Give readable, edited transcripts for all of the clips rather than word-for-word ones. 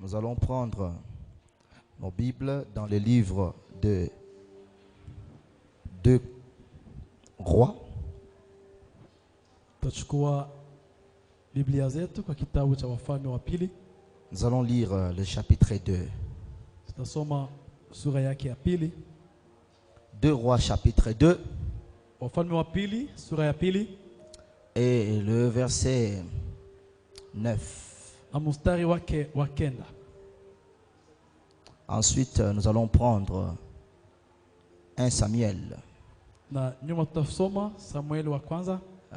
Nous allons prendre nos Bibles dans le livre de 2 Rois. Nous allons lire le chapitre 2. 2 Rois chapitre 2. Et le verset 9. Ensuite, nous allons prendre 1 Samuel. Ah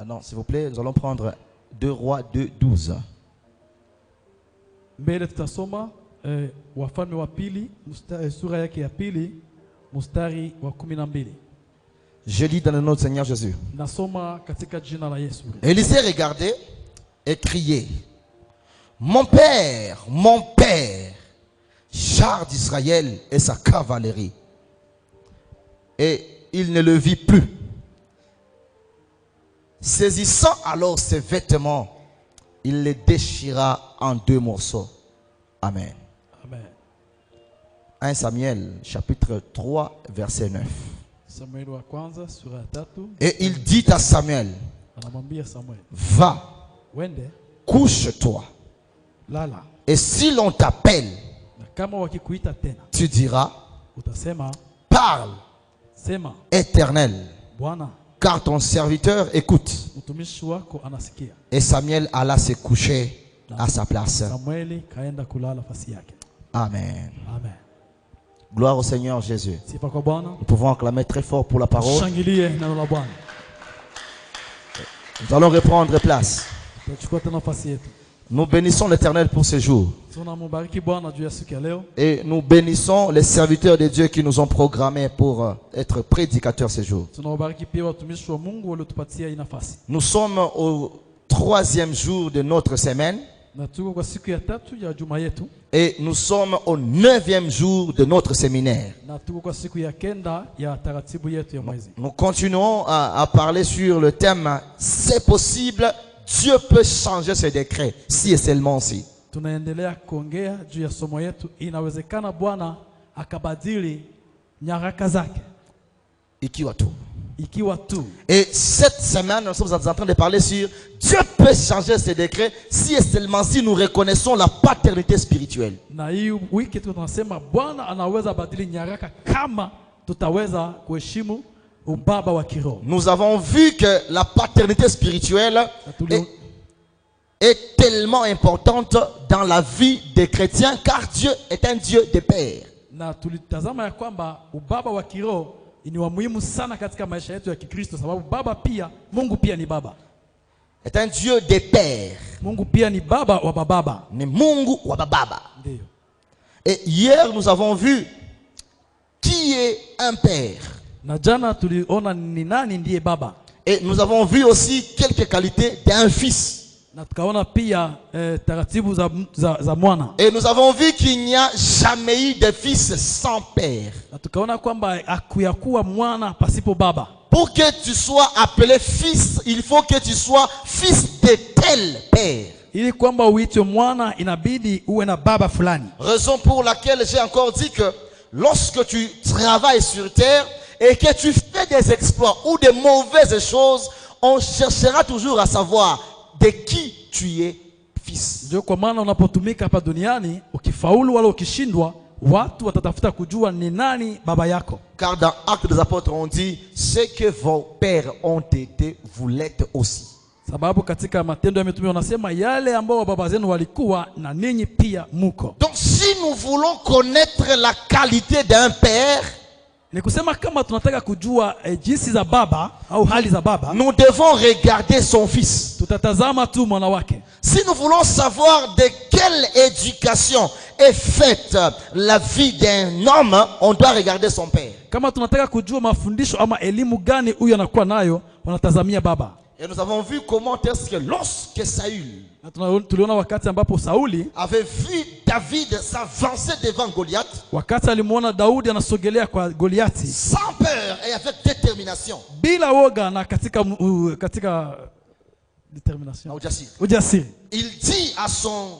non, s'il vous plaît, nous allons prendre 2 Rois 2, 12. Je lis dans le nom du Seigneur Jésus. Élisée regardait et criait: mon père, char d'Israël et sa cavalerie. Et il ne le vit plus. Saisissant alors ses vêtements, il les déchira en 2 morceaux. Amen. Amen. 1 Samuel chapitre 3 verset 9. Et il dit à Samuel: va, couche-toi. Et si l'on t'appelle, tu diras: parle, Éternel, car ton serviteur écoute. Et Samuel alla se coucher à sa place. Amen. Amen. Gloire au Seigneur Jésus. Nous pouvons acclamer très fort pour la parole. Nous allons reprendre place. Nous bénissons l'Éternel pour ce jour. Et nous bénissons les serviteurs de Dieu qui nous ont programmés pour être prédicateurs ce jour. Nous sommes au 3e jour de notre semaine. Et nous sommes au 9e jour de notre séminaire. Nous continuons à parler sur le thème: c'est possible, Dieu peut changer ses décrets, si et seulement si. Ikiwa tu. Et cette semaine, nous sommes en train de parler sur Dieu peut changer ses décrets si et seulement si nous reconnaissons la paternité spirituelle. Nous avons vu que la paternité spirituelle est tellement importante dans la vie des chrétiens, car Dieu est un Dieu de père. Est un Dieu de père. Ni Mungu wa baba. Et hier nous avons vu qui est un père. Et nous avons vu aussi quelques qualités d'un fils. Et nous avons vu qu'il n'y a jamais eu de fils sans père. Pour que tu sois appelé fils, il faut que tu sois fils de tel père. Raison pour laquelle j'ai encore dit que lorsque tu travailles sur terre et que tu fais des exploits ou des mauvaises choses, on cherchera toujours à savoir de qui tu es fils. Car dans Actes des Apôtres on dit: ce que vos pères ont été, vous l'êtes aussi. Donc si nous voulons connaître la qualité d'un père, nous devons regarder son fils. Si nous voulons savoir de quelle éducation est faite la vie d'un homme, on doit regarder son père. Et nous avons vu comment est-ce que lorsque Saül avait vu David s'avancer devant Goliath, sans peur et avec détermination, il dit à son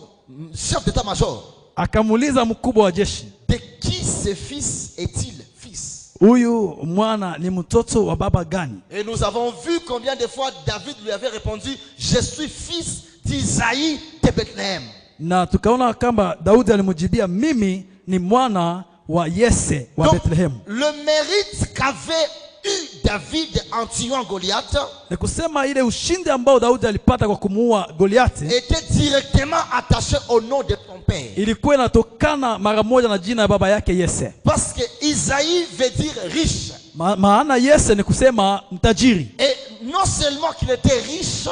chef d'état-major: akamuuliza mkubwa wa jeshi, de qui ce fils est-il fils? Huyu mwana ni mtoto wa baba gani? Et nous avons vu combien de fois David lui avait répondu, je suis fils d'Isaïe de Bethléem. Na tukaona kama Daudi alimjibia, mimi ni mwana wa Yese wa Bethlehem. Le mérite qu'avait eu David en tuant Goliath ni kusema ile ushindi ambao Daudi alipata kwa kumuua Goliathi était directement attaché au nom de son père. Ilikuwa inatokana mara moja na jina ya baba yake Yese. Parce que Isaïe veut dire riche. Maana Yese ni kusema mtajiri. Et non seulement qu'il était riche,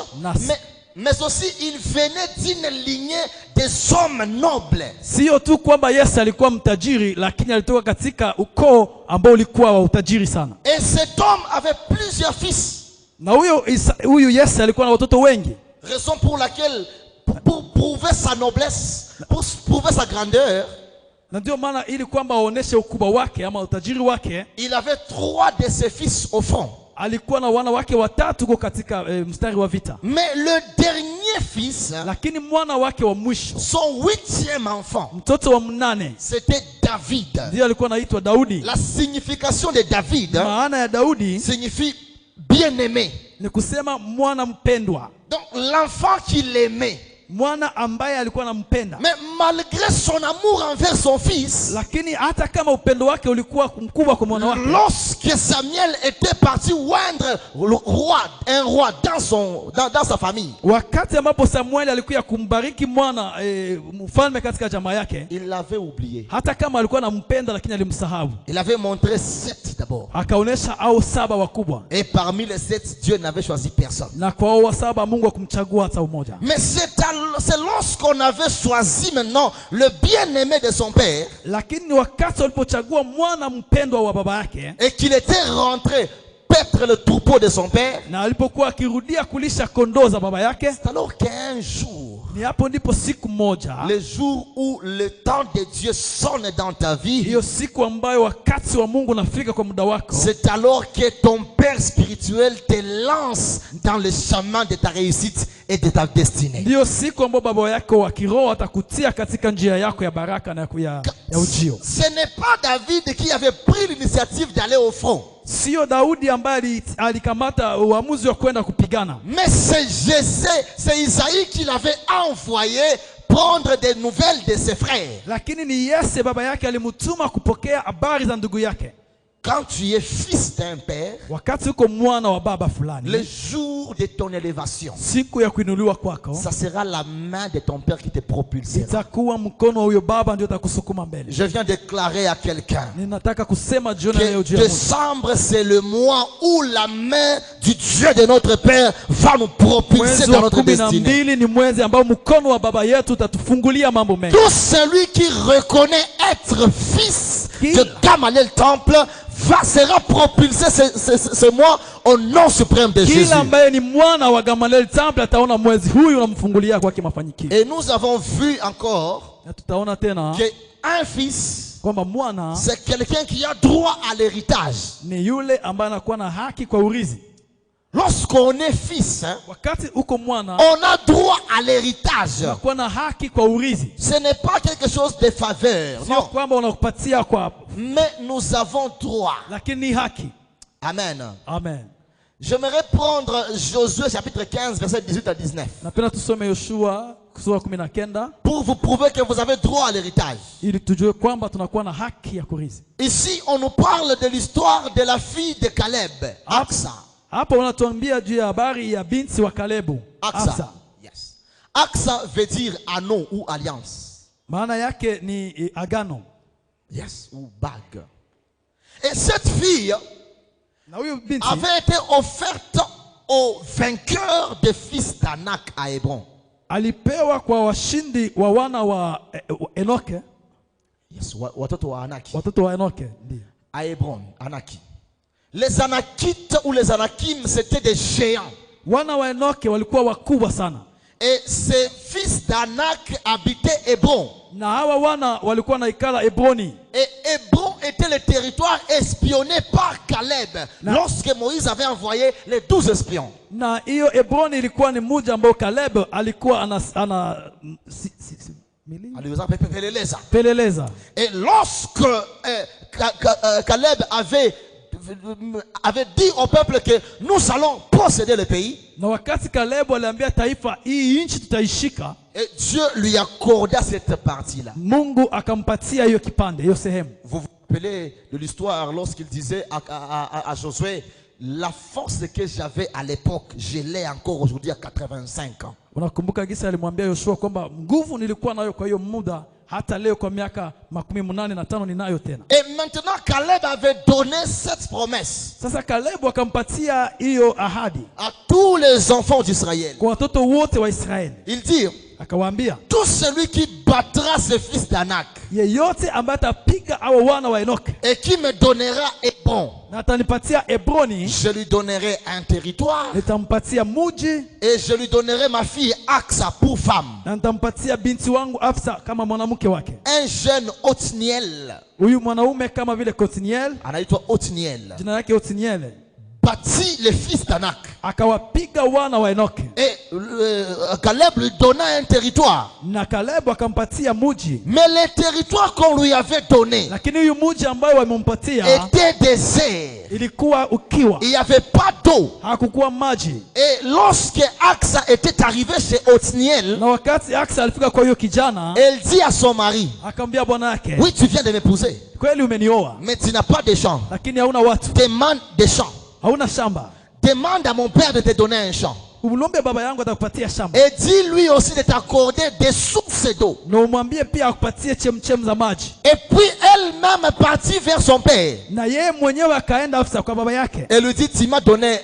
mais aussi il venait d'une lignée des hommes nobles. Sio tu kwamba Yese alikuwa mtajiri, lakini alitoka katika ukoo ambao ulikuwa wa utajiri sana. Et cet homme avait plusieurs fils. Na huyu Yese alikuwa na watoto wengi. Raison pour laquelle, pour prouver sa noblesse, pour prouver sa grandeur, na ndio maana ili kwamba aoneshe ukubwa wake ama utajiri wake, il avait 3 de ses fils au front. Alikuwa na wana wake watatu kwa katika mstari wa vita. Mais le dernier fils, lakini mwana wake wa mwisho, son 8e enfant, mtoto wa mnane, c'était David. Ndiye alikuwa anaitwa Daudi. La signification de David, maana ya Daudi signifie bien-aimé. Ni kusema mwana mpendwa. Donc l'enfant qu'il aimait. Mwana ambaye alikuwa anampenda. Mais malgré son amour envers son fils, lakini hata kama upendo wake ulikuwa mkubwa kwa mwana wake, lorsque Samuel était parti oindre un roi dans sa famille, wakati ambapo Samuel alikuwa kumbariki mwana mfalme katika jamaa yake, il l'avait oublié. Hata kama alikuwa anampenda lakini alimsahau. Il avait montré 7 d'abord. Akaonesha au 7 wakubwa. Et parmi les 7, Dieu n'avait choisi personne. Na kwa hao 7 Mungu akumchagua hata mmoja. Mais c'est lorsqu'on avait choisi maintenant le bien-aimé de son père, lakini wakati alipochagua mwana mpendwa wa baba yake, et qu'il était rentré paître le troupeau de son père, na alipokuwa akirudia kulisha kondoo za baba yake, c'est alors qu'un jour, ni hapo ndipo siku moja, le jour où le temps de Dieu sonne dans ta vie, hiyo siku ambayo wakati wa Mungu unafika kwa muda wako, c'est alors que ton père spirituel te lance dans le chemin de ta réussite et de ta destinée. Ndio siku ambayo baba yako wa kiroho atakutia katika njia yako ya baraka na ya ujio. Ce n'est pas David qui avait pris l'initiative d'aller au front. Sio Daudi ambaye alikamata uamuzi wa kwenda kupigana. Mais c'est Isaïe qui l'avait envoyé prendre des nouvelles de ses frères. Lakini ni Yese baba yake alimtuma kupokea habari za ndugu yake. Quand tu es fils d'un père, wakati uko mwana wa baba fulani, le jour de ton élévation, siku ya kuinuliwa kwako, ça sera la main de ton père qui te propulsera. Itakuwa mkono wa huyo baba ndio utakusukuma mbele. Je viens déclarer à quelqu'un ninataka kusema jioni leo que décembre c'est le mois où la main du Dieu de notre père va nous propulser dans notre destinée. ni mwezi ambao mkono wa baba yetu utatufungulia mambo mengi. Tout celui qui reconnaît être fils de Gamaliel Temple sera propulsé ce mois au nom suprême de Jésus. Kila ambaye ni mwana wa Gamaliel Temple ataona mwezi huyu unamfungulia kwake mafanikio. Et nous avons vu encore tutaona tena que un fils, kwamba mwana, c'est quelqu'un qui a droit à l'héritage. Ni yule ambaye anakuwa na haki kwa urithi. Lorsqu'on est fils, wakati uko mwana, on a droit à l'héritage. Unakuwa na haki kwa urithi. Ce n'est pas quelque chose de faveur. Sio kwamba unakupatia kwa, mais nous avons droit. Lakini ni haki. Amen. Amen. J'aimerais prendre Josué chapitre 15 verset 18 à 19. Napenda tusome Yoshua sura 19 pour vous prouver que vous avez droit à l'héritage. Ili tujue kwamba tunakuwa na haki ya kurithi. Ici on nous parle de l'histoire de la fille de Caleb, Aksa. Hapa unatuambia juu ya habari ya binti wa Kalebu, Aksa. Yes. Aksa veut dire anneau ou alliance. Maana yake ni agano. Yes, ou bague. Et cette fille avait été offerte aux vainqueurs des fils d'Anak à Hébron. Alipewa kwa washindi wa wana wa Enoke. Yes, watoto wa Anaki. Watoto wa Enoke, ndio. À Hébron, Anaki. Les Anakites ou les Anakim, c'était des géants. Wana wa Enoke walikuwa wakubwa sana. Et ces fils d'Anak habitaient Hébron. Na hawa wana walikuwa naikala Hebroni. Et Hébron était le territoire espionné par Caleb lorsque Moïse avait envoyé les 12 espions. Na hiyo Hebroni ilikuwa ni mji ambao Caleb alikuwa peleleza. Et lorsque Caleb avait dit au peuple que nous allons posséder le pays, na wakati Caleb aliambia taifa hii nchi tutaishika, et Dieu lui accorda cette partie-là. Mungu akampatia hiyo kipande, hiyo sehemu. Vous vous rappelez de l'histoire lorsqu'il disait à Josué, la force que j'avais à l'époque, je l'ai encore aujourd'hui à 85 ans. Unakumbuka gisa alimwambia Yoshua kwamba nguvu nilikuwa nayo kwa hiyo muda, hata leo kwa miaka 85 ninayo tena. Et maintenant Caleb avait donné cette promesse. Sasa Caleb akampatia hiyo ahadi à tous les enfants d'Israël. Kwa watoto wote wa Israeli. Il dit, akawaambia, tout celui qui battra ses fils d'Anak, yeyote ambaye atapiga hao wana wa Enoch, et qui me donnera Hébron, na atanipatia Hebroni, je lui donnerai un territoire, nitampatia muji, et je lui donnerai ma fille Aksa pour femme, na nitampatia binti wangu Afsa kama mwanamke wake. Un jeune Othniel, huyu mwanaume kama vile Othniel, anaitwa Othniel, jina lake Othniel, bâtit les fils d'Anak, akawapiga wana wa Enoch, et Caleb lui donna un territoire, na Caleb akampatia muji, mais les territoires qu'on lui avait donné, lakini huyu muji ambao wamempatia était désert, ilikuwa ukiwa, il n'y avait pas d'eau, hakukuwa maji. Et lorsque Aksa était arrivé chez Othniel, na wakati Aksa alifika kwa hiyo kijana, elle dit à son mari, akamwambia bwana yake, oui, tu viens de m'épouser, kweli umenioa, mais tu n'as pas de champ, lakini hauna watu, demande des champs, hauna shamba, demande à mon père de te donner un champ, umlombe baba yangu atakupatia shamba, et dis lui aussi de t'accorder des sources d'eau, na umwambie pia akupatie chemchem za maji. et puis elle-même partit vers son père, na yeye mwenyewe akaenda Afsa kwa baba yake, et lui dit, tu m'as donné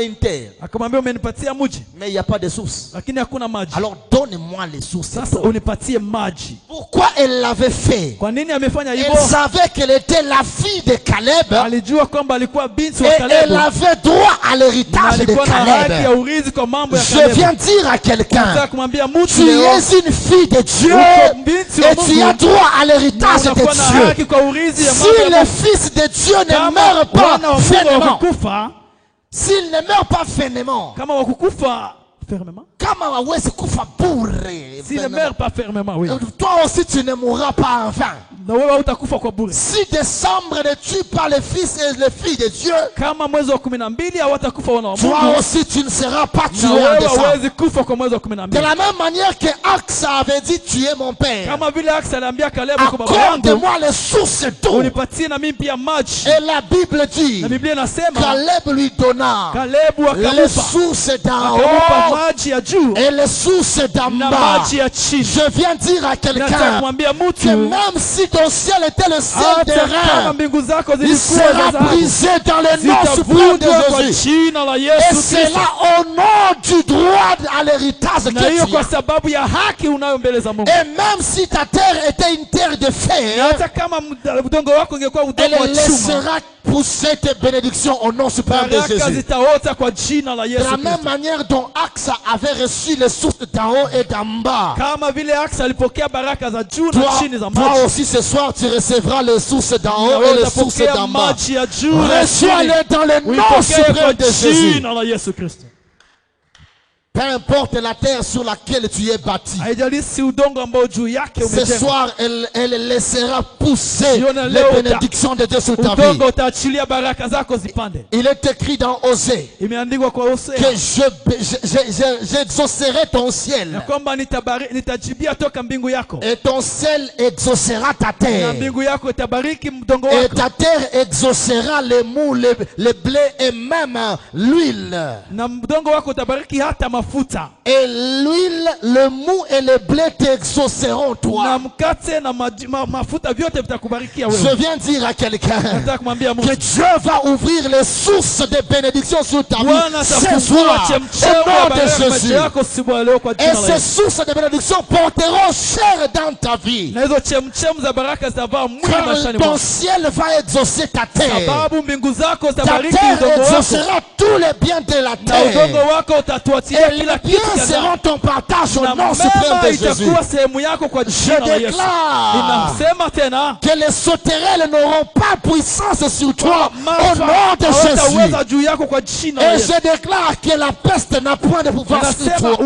une terre, akamwambia umenipatia mji, mais il n'y a pas de source, lakini hakuna maji, alors donne-moi les sources. Sasa unipatie maji. Pourquoi elle l'avait fait? Kwa nini amefanya hivyo? Elle savait qu'elle était la fille de Caleb, alijua kwamba alikuwa binti wa et Caleb, elle avait droit à l'héritage de Caleb. Je viens dire à quelqu'un, tu es une fille de Dieu et tu as droit à l'héritage de Dieu. Si le fils de Dieu ne meurt pas fermement, s'il ne meurt pas fermement, s'il ne meurt pas fermement, oui, toi aussi tu ne mourras pas en vain. Si décembre ne tue pas les fils et les filles de Dieu, toi aussi tu ne seras pas tué en décembre. De la même manière que Aksa avait dit, tu es mon père, accorde-moi les sources d'eau. Et la Bible dit, Caleb lui donna les sources d'en haut et les sources d'en bas. Je viens dire à quelqu'un que même si ton ciel était le ciel des reins, il sera brisé dans le nom suprême de Jésus. Et c'est là au nom du droit à l'héritage que tu as. Et même si ta terre était une terre de fer, elle laissera pousser tes bénédictions au nom suprême de Jésus. De la même manière dont Aksa avait reçu les sources d'en haut et d'en bas, toi aussi ce soir tu recevras les sources d'en haut et les sources d'en bas. Reçois-les dans le nom suprême de Jésus. Peu importe la terre sur laquelle tu es bâti, ce soir elle laissera pousser les bénédictions de Dieu sur ta vie. Il est écrit dans Osée que j'exaucerai ton ciel et ton ciel exaucera ta terre et ta terre exaucera les mous, les blés et même l'huile. Et l'huile, le mou et le blé t'exauceront toi. Je viens dire à quelqu'un que Dieu va ouvrir les sources de bénédiction sur ta vie ce soir au nom de Jésus. Et ces sources de bénédiction porteront chair dans ta vie. Car ton ciel va exaucer ta terre. Ta terre exaucera tous les biens de la terre. Et les biens seront ton partage au nom suprême de Jésus. Je déclare que les sauterelles n'auront pas puissance sur toi au nom de Jésus. Et je déclare que la peste n'a point de pouvoir sur toi.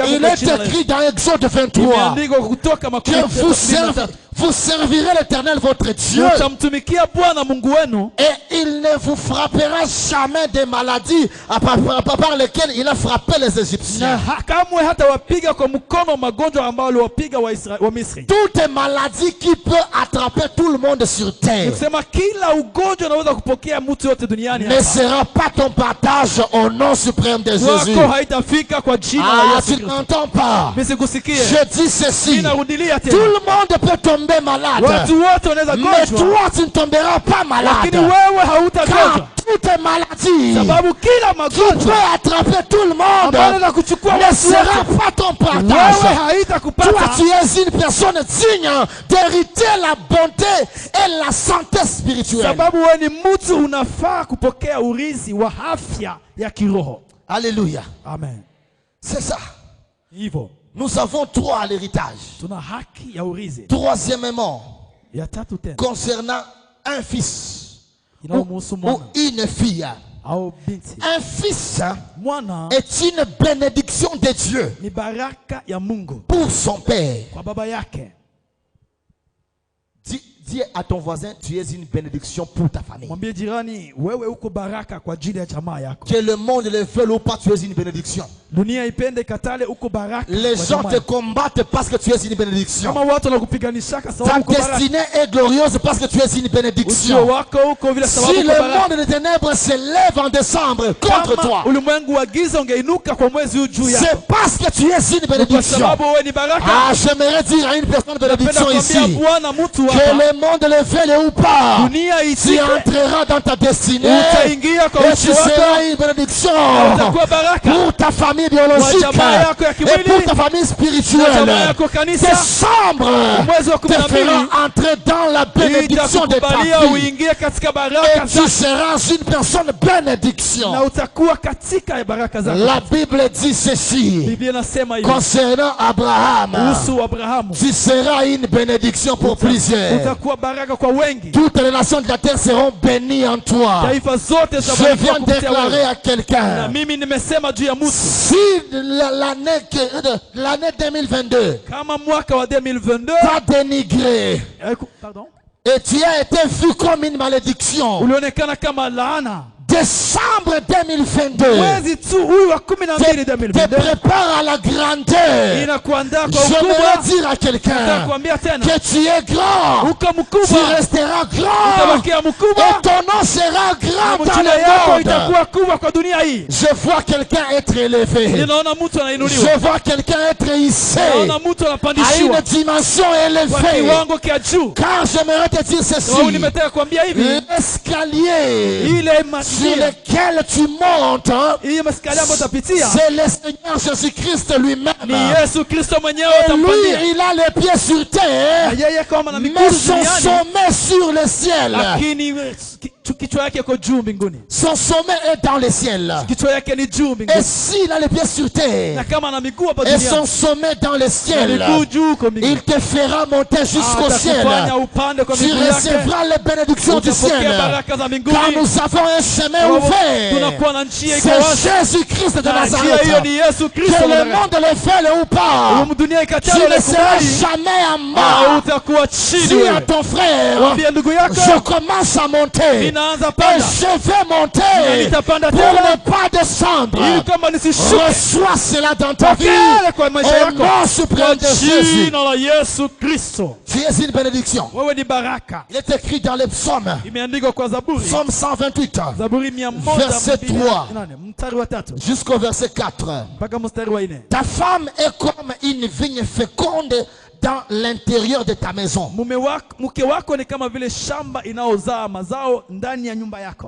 Il est écrit dans Exode 23 que vous servirez l'Éternel votre Dieu et il ne vous frappera jamais des maladies par lesquelles il a frappé les Égyptiens. Toutes les maladies qui peuvent attraper tout le monde sur terre ne sera pas ton partage au nom suprême de Jésus. Ah, tu n'entends pas. Je dis ceci. Tout le monde peut tomber malade, mais toi tu ne tomberas pas malade, car toutes les maladies qui peuvent attraper tout le monde ne sera pas ton partage. Toi tu es une personne digne d'hériter la bonté et la santé spirituelle. Alléluia. Amen. C'est ça. Nous avons droit à l'héritage. Troisièmement, concernant un fils ou une fille. Un fils est une bénédiction de Dieu pour son père. Dis à ton voisin, tu es une bénédiction pour ta famille. Que le monde le veuille ou pas, tu es une bénédiction. Les gens te combattent parce que tu es une bénédiction. Ta destinée est glorieuse parce que tu es une bénédiction. Si le monde des ténèbres se lève en décembre contre toi, c'est parce que tu es une bénédiction. Ah, j'aimerais dire à une personne de bénédiction ici, que le monde le veuille ou pas, tu entreras dans ta destinée et tu seras une bénédiction pour ta famille biologique et pour ta famille spirituelle. Décembre te fera entrer dans la bénédiction de ta vie et tu seras une personne bénédiction. La Bible dit ceci concernant Abraham: tu seras une bénédiction pour plusieurs. Toutes les nations de la terre seront bénies en toi. Je viens de déclarer à quelqu'un, si l'année 2022 t'a dénigré et tu as été vu comme une malédiction, décembre 2022 te prépare à la grandeur. Je veux dire à quelqu'un que tu es grand, tu resteras grand et ton nom sera grand dans le monde. Je vois quelqu'un être élevé, je vois quelqu'un être hissé à une dimension élevée, car j'aimerais te dire ceci: l'escalier sur lequel tu montes, c'est le Seigneur Jésus-Christ lui-même. Et lui, il a les pieds sur terre, mais son sommet sur le ciel. Son sommet est dans le ciel. Et s'il a les pieds sur terre et son sommet dans le ciel, il te fera monter jusqu'au ciel. Tu recevras les bénédictions du ciel, car nous avons un chemin ouvert. C'est Jésus-Christ de Nazareth. Que le monde le veuille ou pas, tu ne seras jamais en bas. Dis à ton frère: je commence à monter et je vais monter pour ne pas descendre. Reçois cela dans ta vie au nom suprême de Jésus. Tu es une bénédiction. Il est écrit dans les psaumes, psaume 128, verset 3 jusqu'au verset 4. Ta femme est comme une vigne féconde dans l'intérieur de ta maison.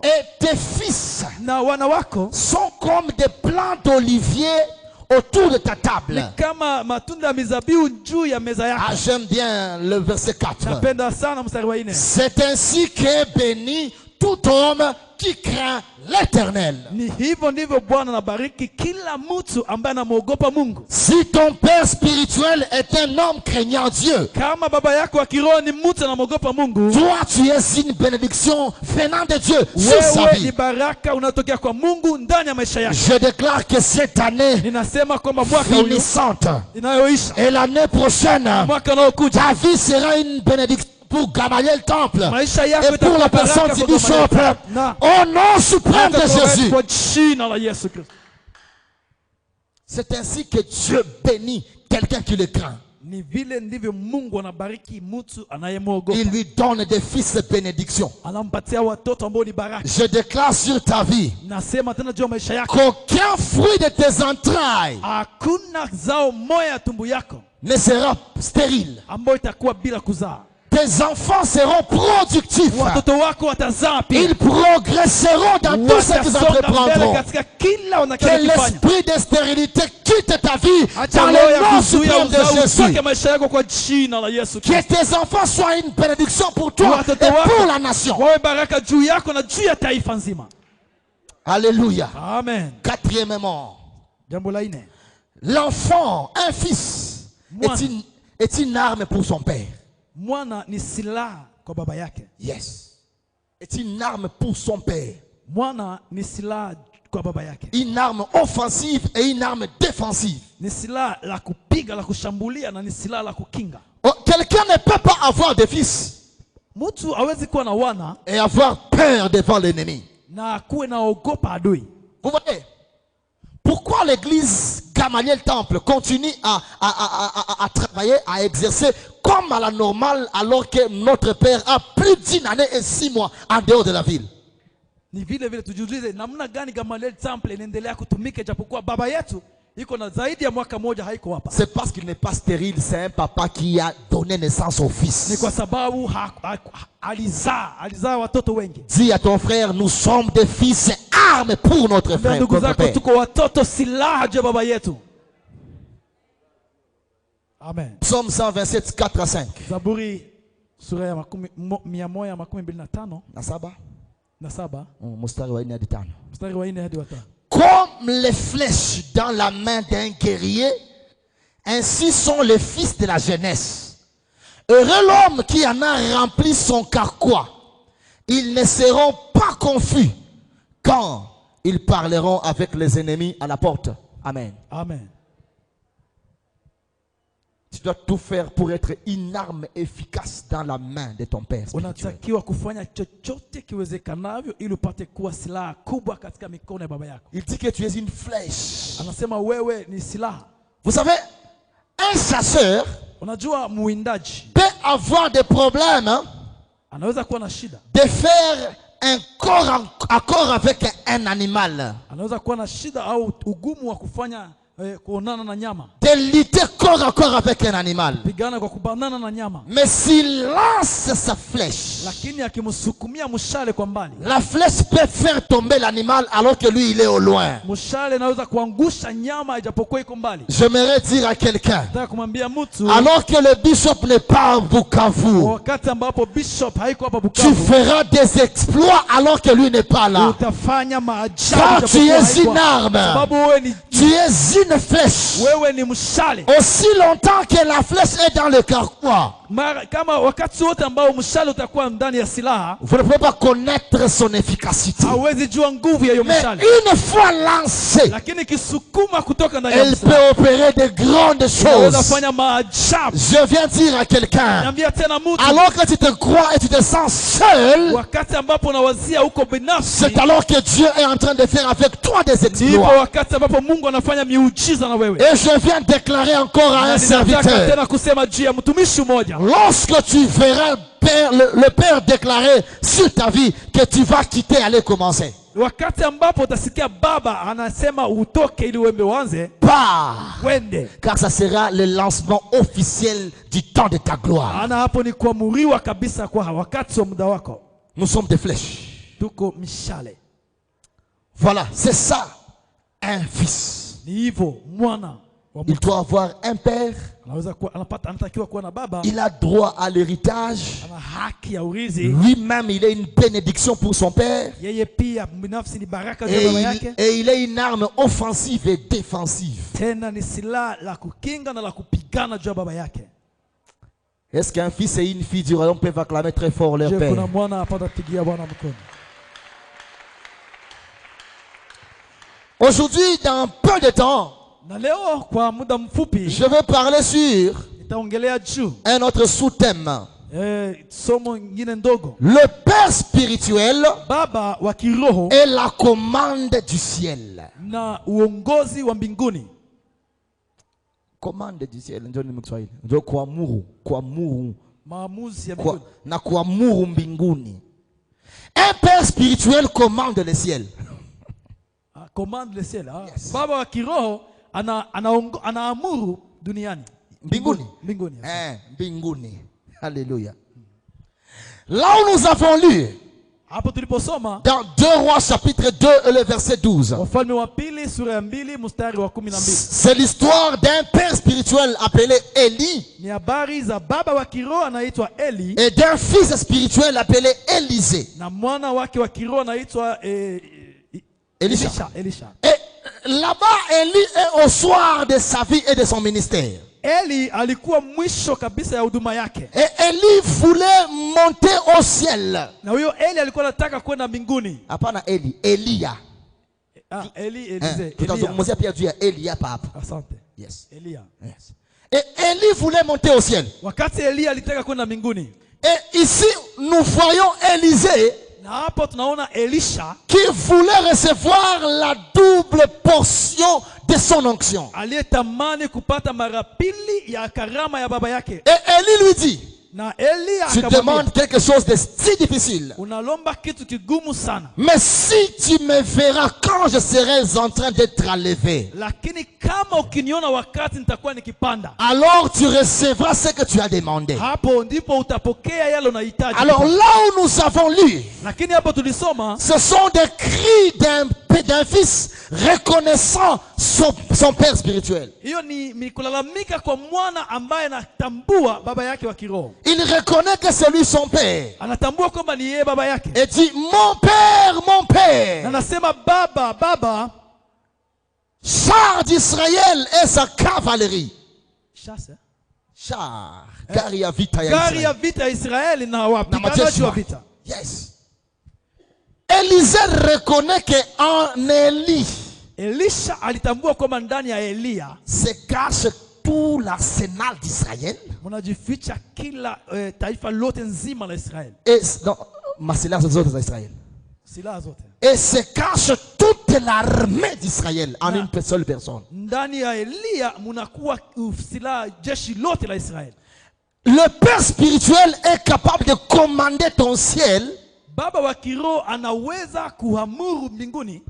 Et tes fils sont comme des plants d'olivier autour de ta table. Ah, j'aime bien le verset 4. C'est ainsi qu'est béni tout homme qui craint l'Éternel. Ni hivyo ndivyo Bwana anabariki kila mtu ambaye anamuogopa Mungu. Si ton père spirituel est un homme craignant Dieu, Kama baba yako wa kiroho ni mtu anamuogopa Mungu, toi tu es une bénédiction venant de Dieu sur sa wewe ni vie. baraka unatokea kwa Mungu ndani ya maisha yako. Je déclare que cette année Ninasema kwamba mwaka finissante inayoisha et l'année prochaine, mwaka unaokuja ta vie sera une bénédiction pour Gamaliel Temple maisha yako et pour la personne du bishop. Au nom suprême de Jésus. kwa jina la Yesu Kristo. C'est ainsi que Dieu bénit quelqu'un qui le craint. Ni vile ndivyo Mungu anabariki mtu anayemwogopa. Il lui donne des fils de bénédiction. Anampatia watoto ambao ni baraka. Je déclare sur ta vie Nasema tena juu ya maisha yako, qu'aucun fruit de tes entrailles hakuna zao moja ya tumbo yako ne sera stérile. ambayo itakuwa bila kuzaa. Tes enfants seront productifs. Watoto wako watazaa pia. Ils progresseront dans tout ce qu'ils Watasonga mbele entreprendront. katika kila Que wanachokifanya. l'esprit de stérilité quitte ta vie Acha dans roho le ya nom kuzuia suprême de uzao Jésus. utoke maisha yako kwa jina la Yesu Que Kristo. tes enfants soient une bénédiction pour toi Watoto et wako pour la nation. wawe baraka juu yako na juu ya taifa nzima. Alléluia. Amen. Quatrièmement, Jambo la nne, l'enfant, un fils, est une arme pour son père. mwana ni silaha kwa baba yake. Yes. Est une arme pour son père. Mwana ni silaha kwa baba yake. Une arme offensive et une arme défensive. Ni silaha la kupiga, la kushambulia na ni silaha la kukinga. Oh, quelqu'un ne peut pas avoir de fils Mtu hawezi kuwa na wana et avoir peur devant l'ennemi. na kuwe na ogopa adui. Vous voyez? Pourquoi l'église Gamaliel Temple continue à travailler, à exercer comme à la normale alors que notre père a plus d'1 année et 6 mois en dehors de la ville? Ni vile vile tujiulize namna gani Gamaliel Temple inaendelea kutumika japokuwa baba yetu iko na zaidi ya mwaka moja haiko hapa. C'est parce qu'il n'est pas stérile, c'est un papa qui a donné naissance au fils. Ni kwa sababu alizaa watoto wengi. Dis à ton frère, nous sommes des fils armes pour notre frère. Ndugu zako tuko watoto silaha juu ya baba yetu. Amen. Psaume 127, 4 à 5. Zaburi sura ya 125 na 7 mstari wa 4 hadi 5. mstari wa 4 hadi wa 5. Comme les flèches dans la main d'un guerrier, ainsi sont les fils de la jeunesse. Heureux l'homme qui en a rempli son carquois. Ils ne seront pas confus quand ils parleront avec les ennemis à la porte. Amen. Amen. Tu dois tout faire pour être une arme efficace dans la main de ton père spirituel. Unatakiwa kufanya chochote kiwezekanavyo ili upate kuwa silaha kubwa katika mikono ya baba yako. Il dit que tu es une flèche. Anasema wewe ni silaha. Vous savez, un chasseur Unajua muwindaji peut avoir des problèmes anaweza kuwa na shida. de faire un corps à corps avec un animal. Anaweza kuwa na shida au ugumu wa kufanya kuonana na nyama. De lutter corps à corps avec un animal. Pigana kwa kubanana na nyama. Mais s'il lance sa flèche, Lakini akimsukumia mshale kwa mbali, la flèche peut faire tomber l'animal alors que lui il est au loin. mshale inaweza kuangusha nyama ijapokuwa iko mbali. J'aimerais dire à quelqu'un, Nataka kumwambia mtu, alors que le bishop n'est pas à Bukavu, wakati ambapo bishop haiko hapa tu Bukavu, feras des exploits alors que lui n'est pas là. utafanya maajabu Car tu ijapokuwa es haiko une hapa. arme. Sababu wewe ni Tu es une flèche. wewe ni mshale. Aussi longtemps que la flèche est dans le carquois, Kama wakati wote ambao mshale utakuwa ndani ya silaha, vous ne pouvez pas connaître son efficacité. hauwezi jua nguvu ya hiyo Mais mshale. une fois lancée, Lakini kisukuma kutoka ndani ya elle mshale, peut opérer de grandes unaweza choses. fanya maajabu. Je viens dire à quelqu'un, Niambia tena mtu, alors que tu te crois et tu te sens seul, wakati ambapo unawazia uko binafsi, c'est alors que Dieu est en train de faire avec toi des ndipo exploits. wakati ambapo Mungu anafanya miujiza na wewe. Et je viens déclarer encore à un Na ninataka serviteur, tena kusema juu ya mtumishi mmoja, lorsque tu verras le Père déclarer sur ta vie que tu vas quitter, aller commencer. wakati ambapo utasikia baba anasema utoke ili uembe uanze, Pars, wende. car ça sera le lancement officiel du temps de ta gloire. Ana hapo ni kuamuriwa kabisa kwa wakati wa muda wako. Nous sommes des flèches. Tuko mishale. Voilà, c'est ça, un fils. Ni hivyo mwana Il doit avoir un père. Il a droit à l'héritage. Lui-même, il est une bénédiction pour son père. Et il est une arme offensive et défensive. Est-ce qu'un fils et une fille du royaume peuvent acclamer très fort leur père? Aujourd'hui, dans peu de temps, je vais parler sur un autre sous-thème. Le Père spirituel est la commande du ciel. Commande du ciel. Un Père spirituel commande le ciel. Commande le ciel. Yes. Baba wa kiroho anaamuru duniani. Mbinguni. Mbinguni. Alléluia. Là où nous avons lu dans 2 Rois chapitre 2 et le verset 12. C'est l'histoire d'un père spirituel appelé Élie et d'un fils spirituel appelé Élisée. Elisha. Et là-bas, Élie est au soir de sa vie et de son ministère. Et Élie voulait monter au ciel. Apana Élie, Elia. Yes. Et Élie voulait monter au ciel. Et ici, nous voyons Élisée qui voulait recevoir la double portion de son onction. Et Élie lui dit, tu demandes quelque chose de si difficile. Mais si tu me verras quand je serai en train d'être enlevé, alors tu recevras ce que tu as demandé. Alors là où nous avons lu, ce sont des cris d'un fils reconnaissant son père spirituel. Il reconnaît que c'est lui son père. Et dit, mon père, mon père. Char d'Israël et sa cavalerie. Char. Gari ya vita Israël. Yes. Élisée reconnaît qu'en Élie se cache tout l'arsenal d'Israël. Et se cache toute l'armée d'Israël en une seule personne. Le Père spirituel est capable de commander ton ciel,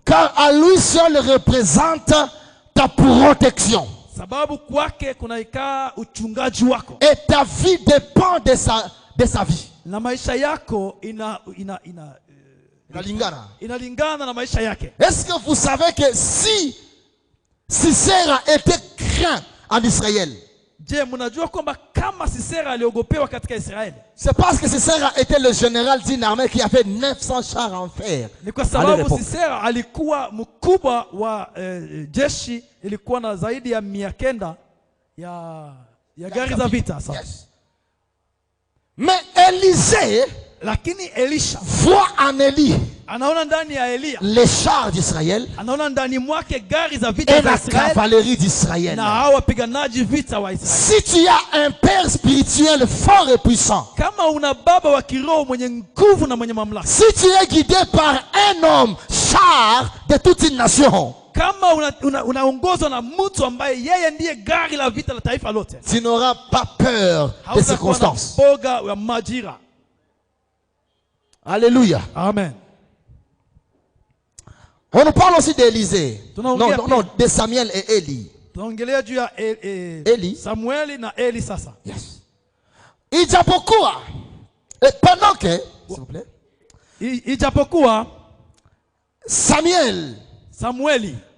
car à lui seul représente ta protection. Et ta vie dépend de sa vie. Est-ce que vous savez que si Sisera était craint en Israël, c'est parce que Sisera était le général d'une armée qui avait 900 chars en fer. Mais Élisée voit en Élie les chars d'Israël et la cavalerie d'Israël. Si tu as un père spirituel fort et puissant, si tu es guidé par un homme char de toute une nation, tu n'auras pas peur des circonstances. Alléluia. Amen. On nous parle aussi d'Élisée. Non, de Samuel et Élie. Élie. Samuel na Élie sasa. Yes. Ijapokuwa, pendant que, s'il vous plaît, ijapokuwa Samuel,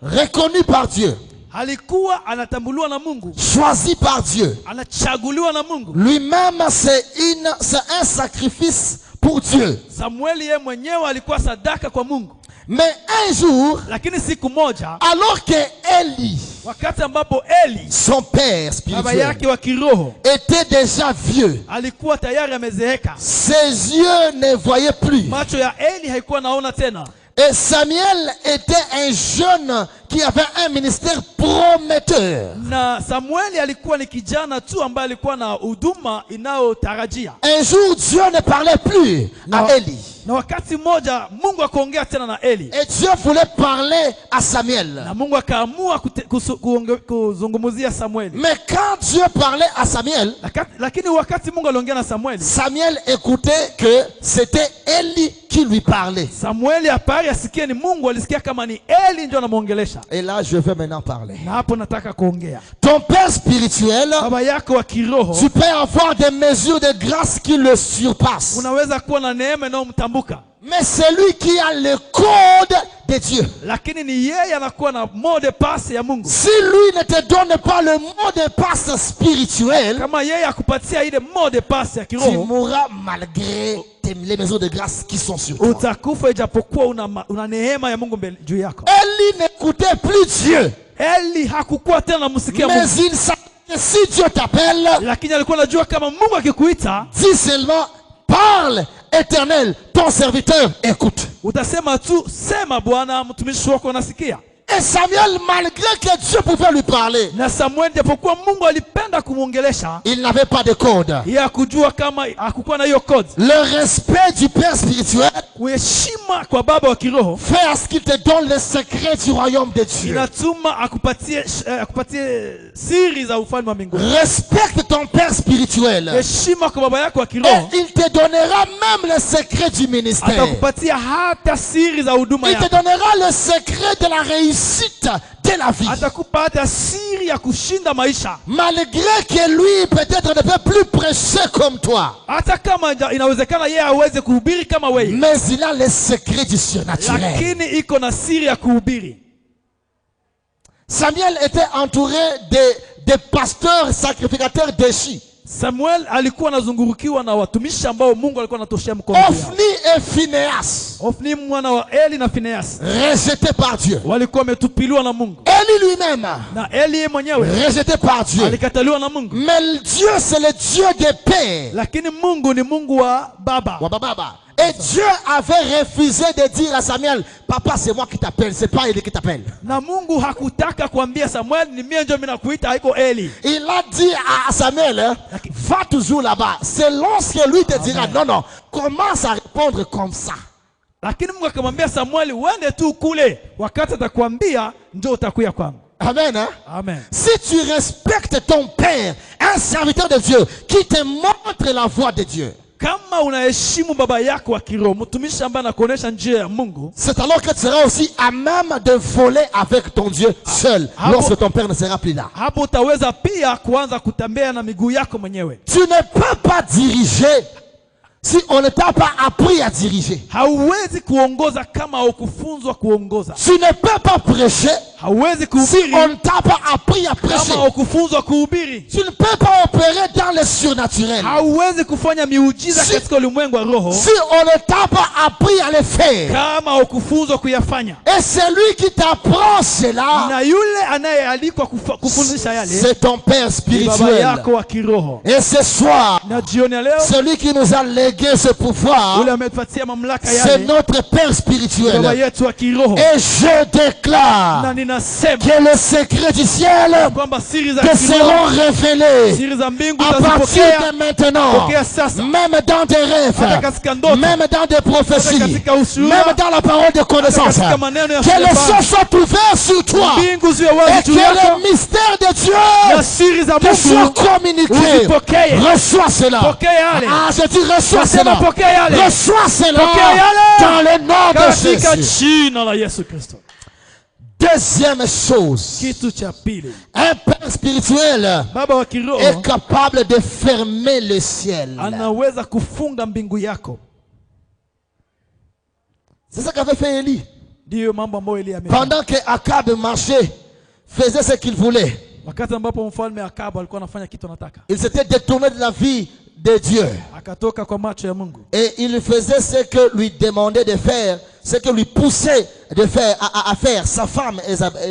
reconnu par Dieu, alikuwa anatambuliwa na Mungu, choisi par Dieu. anachaguliwa na Mungu. Lui-même, c'est un sacrifice pour Dieu. Samueli yeye mwenyewe alikuwa sadaka kwa Mungu. Mais un jour, Lakini siku moja, alors que Élie, wakati ambapo Eli, son père baba spirituel, yake wa kiroho, était déjà vieux, alikuwa tayari amezeeka, ses yeux ne voyaient plus. macho ya Eli haikuwa naona tena. Et Samuel était un jeune qui avait un ministère prometteur. Na Samueli alikuwa ni kijana tu ambaye alikuwa na huduma inayotarajia. Un jour, Dieu ne parlait plus à Élie. Na wakati mmoja Mungu akaongea tena na Eli. Et Dieu voulait parler à Samuel. Na Mungu akaamua kuzungumzia Samueli. Mais quand Dieu parlait à Samuel, lakini wakati Mungu aliongea na Samueli, Samuel écoutait que c'était Élie qui lui parlait. Samueli apari asikie ni Mungu, alisikia kama ni Eli ndio anamuongelesha. Et là, je vais maintenant parler. Na hapo nataka kuongea. Ton père spirituel, baba yako wa kiroho, tu peux avoir des mesures de grâce qui le surpassent. Unaweza kuwa na neema inayomtambuka. Mais c'est lui qui a le code de Dieu. Lakini ni yeye anakuwa na mot de passe ya Mungu. Si lui ne te donne pas le mot de passe spirituel, kama yeye akupatia ile mot de passe ya kiroho, tu mourras malgré les mesures de grâce qui sont sur toi. Utakufa ijapokuwa una neema ya Mungu mbele juu yako. Élie n'écoutait plus Dieu. Eli hakukuwa tena msikia Mungu. Mais il savait que si Dieu t'appelle, lakini alikuwa anajua kama Mungu akikuita, dis seulement parle, Éternel, ton serviteur écoute. Utasema tu sema Bwana, mtumishi wako anasikia. Et Samuel, malgré que Dieu pouvait lui parler, na Samuel japokuwa Mungu alipenda kumuongelesha, il n'avait pas de code. Yeye hakujua kama hakukuwa na hiyo code. Le respect du père spirituel, kuheshima kwa baba wa kiroho, fait à ce qu'il te donne les secrets du royaume de Dieu. Inatuma akupatie siri za ufalme wa mbinguni. Respecte ton père spirituel. Heshima kwa baba yako wa kiroho. Et il te donnera même les secrets du ministère. Atakupatia hata siri za huduma yako. Il te donnera le secret de la réussite de la vie. Atakupa hata siri ya kushinda maisha. Malgré que lui peut-être ne peut plus prêcher comme toi. Hata kama inawezekana yeye aweze kuhubiri kama wewe. Mais il a les secrets du surnaturel. Lakini iko na siri ya kuhubiri. Samuel était entouré de pasteurs sacrificateurs déchus. Samuel alikuwa anazungurukiwa na watumishi ambao Mungu alikuwa anatoshia mkono. Ofni et Phineas. Ofni mwana wa Eli na Phineas. Rejeté par Dieu. Walikuwa wametupiliwa na Mungu. Eli lui-même. Na Eli mwenyewe. Rejeté par Dieu. Alikataliwa na Mungu. Mais Dieu c'est le Dieu des pères. Lakini Mungu ni Mungu wa baba. Wa baba. Et Dieu avait refusé de dire à Samuel, papa c'est moi qui t'appelle, c'est pas Eli qui t'appelle. Na Mungu hakutaka kuambia Samuel ni mimi ndio ninakuita, haiko Eli. Il a dit à Samuel, va toujours là-bas. C'est lorsque lui te dira, non, non, commence à répondre comme ça. Lakini Mungu akamwambia Samuel, uende tu kule, wakati atakwambia ndio utakuja kwangu. Amen, hein? Amen. Si tu respectes ton père, un serviteur de Dieu, qui te montre la voie de Dieu, kama unaheshimu baba yako wa kiroho, mtumishi ambaye anakuonesha njia ya Mungu, c'est alors que tu seras aussi à même de voler avec ton Dieu seul, lorsque ton père ne sera plus là. Hapo utaweza pia kuanza kutembea na miguu yako mwenyewe. Tu ne peux pas diriger si on ne t'a pas appris à diriger. Hauwezi kuongoza kama hukufunzwa kuongoza. Tu ne peux pas prêcher hauwezi kuhubiri si on ne t'a pas appris à prêcher. Kama hukufunzwa kuhubiri. Tu ne peux pas opérer dans le surnaturel. Hauwezi kufanya miujiza katika ulimwengu wa roho si on ne t'a pas appris à le faire. Kama hukufunzwa kuyafanya. Et celui qui t'apprend cela, na yule anayealikwa kufundisha yale, c'est ton père spirituel. Baba yako wa kiroho. Et ce soir, na jioni ya leo, celui qui nous a légué ce pouvoir, c'est notre père spirituel. Et je déclare que les secrets du ciel te seront révélés à partir de maintenant, même dans des rêves, même dans des prophéties, même dans la parole de connaissance. Que les cieux soient ouverts sur toi et que les mystères de Dieu te soient communiqués. Reçois cela. Ah, je dis reçois cela. Reçois cela dans le nom de Jésus. Deuxième chose, un père spirituel est capable de fermer le ciel. C'est ça qu'avait fait Élie. Pendant que Akab marchait faisait ce qu'il voulait. wakati ambapo mfalme Akabu alikuwa anafanya kitu anataka, il s'était détourné de la vie de Dieu. akatoka kwa macho ya Mungu. Et il faisait ce que lui demandait de faire, ce que lui poussait de faire, à faire sa femme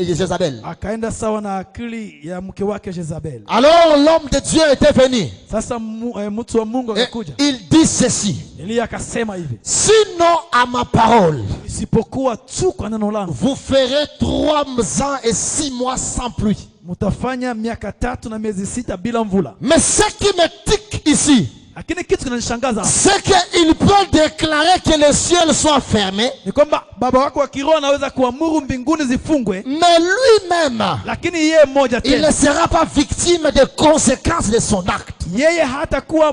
Jézabel. Akaenda sawa na akili ya mke wake Jezabel. Alors l'homme de Dieu était venu. Sasa mtu wa Mungu akakuja. Il dit ceci. Elia akasema hivi, sinon à ma parole, isipokuwa tu kwa neno langu, vous ferez 3 ans et 6 mois sans pluie. Mutafanya miaka 3 na miezi 6 bila mvula. Mais ce qui me tique ici, lakini kitu kinanishangaza, c'est qu'il peut déclarer que les cieux soient fermés, ni kwamba baba wako wa kiroho anaweza kuamuru mbinguni zifungwe, mais lui-même, lakini yeye mmoja il ne tena, sera pas victime des conséquences de son acte. yeye hatakuwa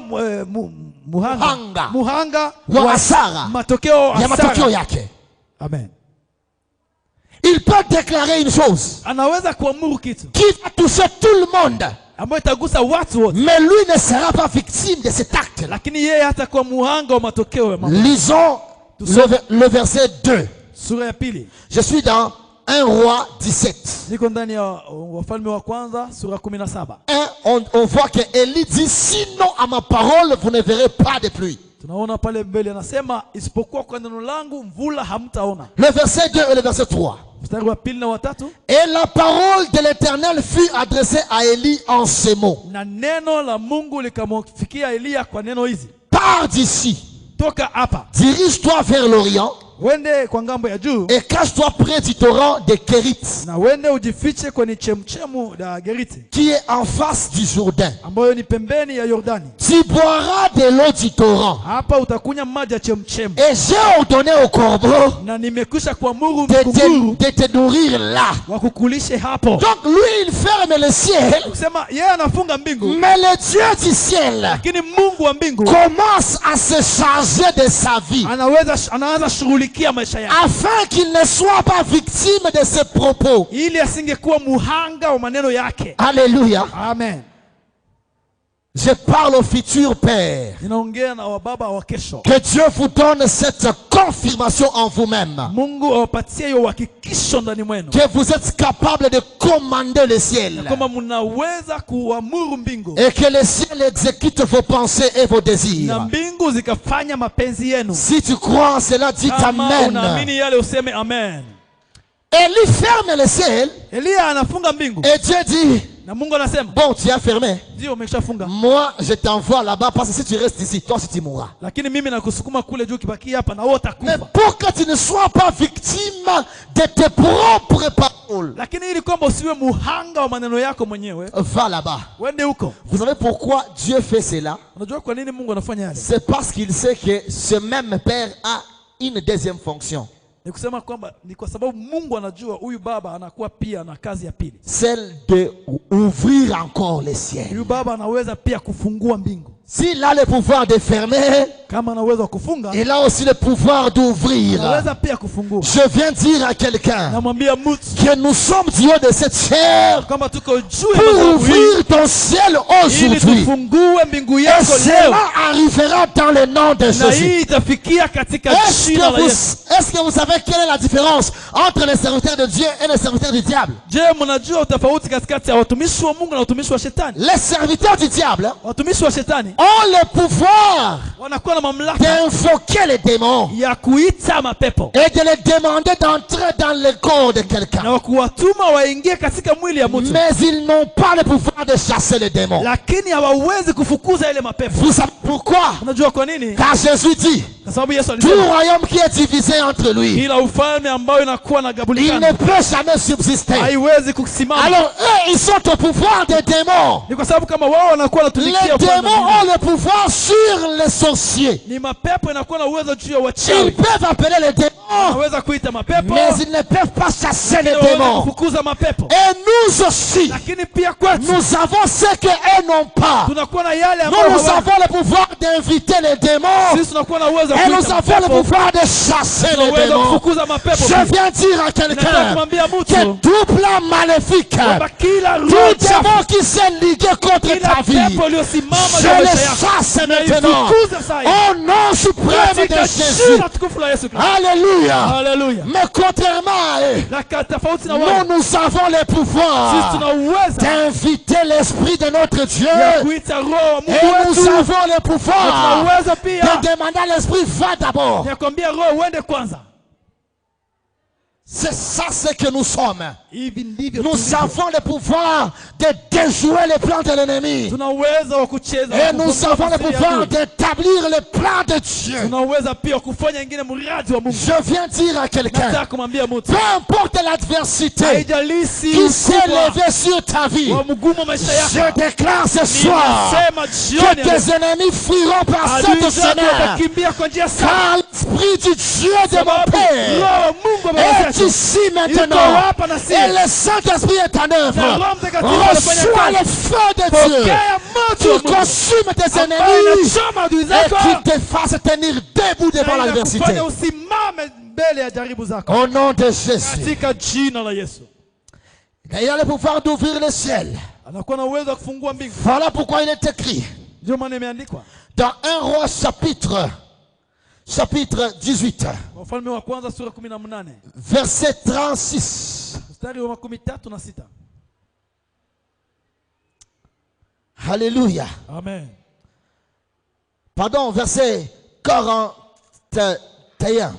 muhanga wa hasara matokeo ya matokeo hasara. yake. Amen. Il peut déclarer une chose Anaweza kuamuru kitu qui va toucher tout le monde, ambayo itagusa watu wote, mais lui ne sera pas victime de cet acte. lakini yeye hatakuwa muhanga wa matokeo ya mambo. Lisons le verset 2. Sura ya pili. Je suis dans 1 Roi 17. Niko ndani ya Wafalme wa kwanza sura 17. On voit que Élie dit sinon à ma parole vous ne verrez pas de pluie. Tunaona pale mbele anasema isipokuwa kwa neno langu mvula hamtaona. Le verset 2 et le verset 3. Mstari wa pili na wa tatu. Et la parole de l'Éternel fut adressée à Élie en ces mots. Na neno la Mungu likamfikia Elia kwa neno hizi. Pars d'ici. Toka hapa. Dirige-toi vers l'Orient. Wende kwa ngambo ya juu. Et cache-toi près du torrent de Kérit. Na wende ujifiche kwenye chemchemu da Geriti. Qui est en face du Jourdain. Ambayo ni pembeni ya Yordani. Tu boiras de l'eau du torrent. Hapa utakunya maji ya chemchemu. Et j'ai ordonné au corbeau na nimekwisha kuamuru mkunguru de te nourrir là. wakukulishe hapo. Donc lui il ferme le ciel. Kusema yeye anafunga mbingu. Mais le Dieu du ciel, lakini Mungu wa mbingu, commence à se charger de sa vie. Anaanza shughulikia maisha yake. Afin qu'il ne soit pas victime de ses propos. Ili asingekuwa muhanga wa maneno yake. Alléluia. Amen. Je parle au futur père. Ninaongea na wababa wa kesho. Que Dieu vous donne cette confirmation en vous-même. Mungu awapatie hiyo uhakikisho ndani mwenu. Que vous êtes capable de commander le ciel. Kama mnaweza kuamuru mbingu. Et que le ciel exécute vos pensées et vos désirs. Na mbingu zikafanya mapenzi yenu. Si tu crois en cela, dis amen. Kama unaamini yale useme amen. Élie ferme le ciel. Elia anafunga mbingu. Et Dieu dit, na Mungu anasema, bon, tu as fermé. Ndio umeshafunga. Moi, je t'envoie là-bas parce que si tu restes ici, toi aussi tu mourras. Lakini mimi nakusukuma kule juu, kibaki hapa na wewe utakufa. Mais pour que tu ne sois pas victime de tes propres paroles. Lakini ili kwamba usiwe muhanga wa maneno yako mwenyewe. Va là-bas. Wende huko. Vous savez pourquoi Dieu fait cela? Unajua kwa nini Mungu anafanya yale? C'est parce qu'il sait que ce même père a une deuxième fonction. Ni kusema kwamba ni kwa sababu Mungu anajua huyu baba anakuwa pia na kazi ya pili. Celle de ouvrir encore les cieux. Huyu baba anaweza pia kufungua mbingu. S'il a le pouvoir de fermer, kama anaweza kufunga, il a aussi le pouvoir d'ouvrir. Anaweza pia kufungua. Je viens dire à quelqu'un namwambia mtu que nous sommes du haut de cette chair kama tuko juu ya pour madhabahu ouvrir ton ciel ili aujourd'hui. tufungue mbingu Et yako leo. cela arrivera dans le nom de Na Jésus. hii itafikia katika jina la Yesu. Est-ce que vous savez quelle est la différence entre les serviteurs de Dieu et les serviteurs du diable? Je, mnajua utofauti katikati ya watumishi wa Mungu na watumishi wa shetani? Les serviteurs du diable Watumishi wa shetani ont le pouvoir wanakuwa na mamlaka d'invoquer les démons ya kuita mapepo et de les demander d'entrer dans le corps de quelqu'un. na kuwatuma waingie katika mwili ya mtu. Mais ils n'ont pas le pouvoir de chasser les démons. Lakini hawawezi kufukuza ile mapepo. Vous savez pourquoi? Unajua kwa nini? Car Jésus dit, Kwa sababu Yesu tout alisema royaume qui est divisé entre lui, ila ufalme ambao inakuwa na il gabulikana ne peut jamais subsister. haiwezi kusimama. Alors eux, ils sont au pouvoir des démons. Ni kwa sababu kama wao wanakuwa wanatumikia Les ufalme démons mwingine, ont le pouvoir sur les sorciers. ni mapepo inakuwa na uwezo juu ya Ils wachawi. peuvent appeler les démons, Wanaweza kuita mapepo, mais ils ne peuvent pas chasser les hawawezi démons. kufukuza mapepo. Et nous aussi, Lakini pia kwetu nous Nous avons ce qu'elles n'ont pas. Nous avons le pouvoir d'inviter les démons. Et nous avons le pouvoir de chasser les démons. Je viens dire à quelqu'un que tout plan maléfique, tout démon qui s'est ligué contre ta vie, je le chasse maintenant au nom suprême de Jésus. Alléluia. Mais contrairement à eux, nous avons le pouvoir d'inviter l'esprit de notre Dieu. Et nous avons le pouvoir de demander à l'esprit, va d'abord. C'est ça ce que nous sommes. Nous avons le pouvoir de déjouer les plans de l'ennemi. Et nous avons le pouvoir d'établir les plans de Dieu. Je viens dire à quelqu'un, peu importe l'adversité qui s'est levée sur ta vie, je déclare ce soir que tes ennemis fuiront par cette semaine. Car l'esprit du Dieu de mon Père est ici maintenant. Et le Saint-Esprit est en œuvre. Reçois le feu de Dieu qui consume tes ennemis et qui te fasse tenir debout devant l'adversité. Au nom de Jésus. Il a le pouvoir d'ouvrir le ciel. Voilà pourquoi il est écrit dans 1 Roi chapitre 18, verset 36. Alléluia. Amen. Pardon, verset 41.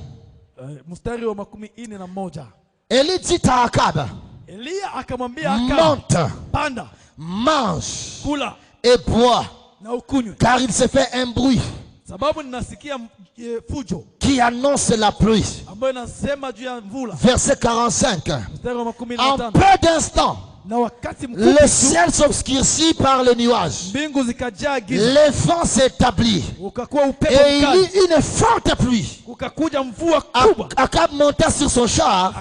Élie dit à Akab, monte, mange et bois, car il se fait un bruit qui annonce la pluie. Verset 45. En peu d'instants, le ciel s'obscurcit par le nuage. Les vents s'établissent. Et il y eut une forte pluie. Akab monta sur son char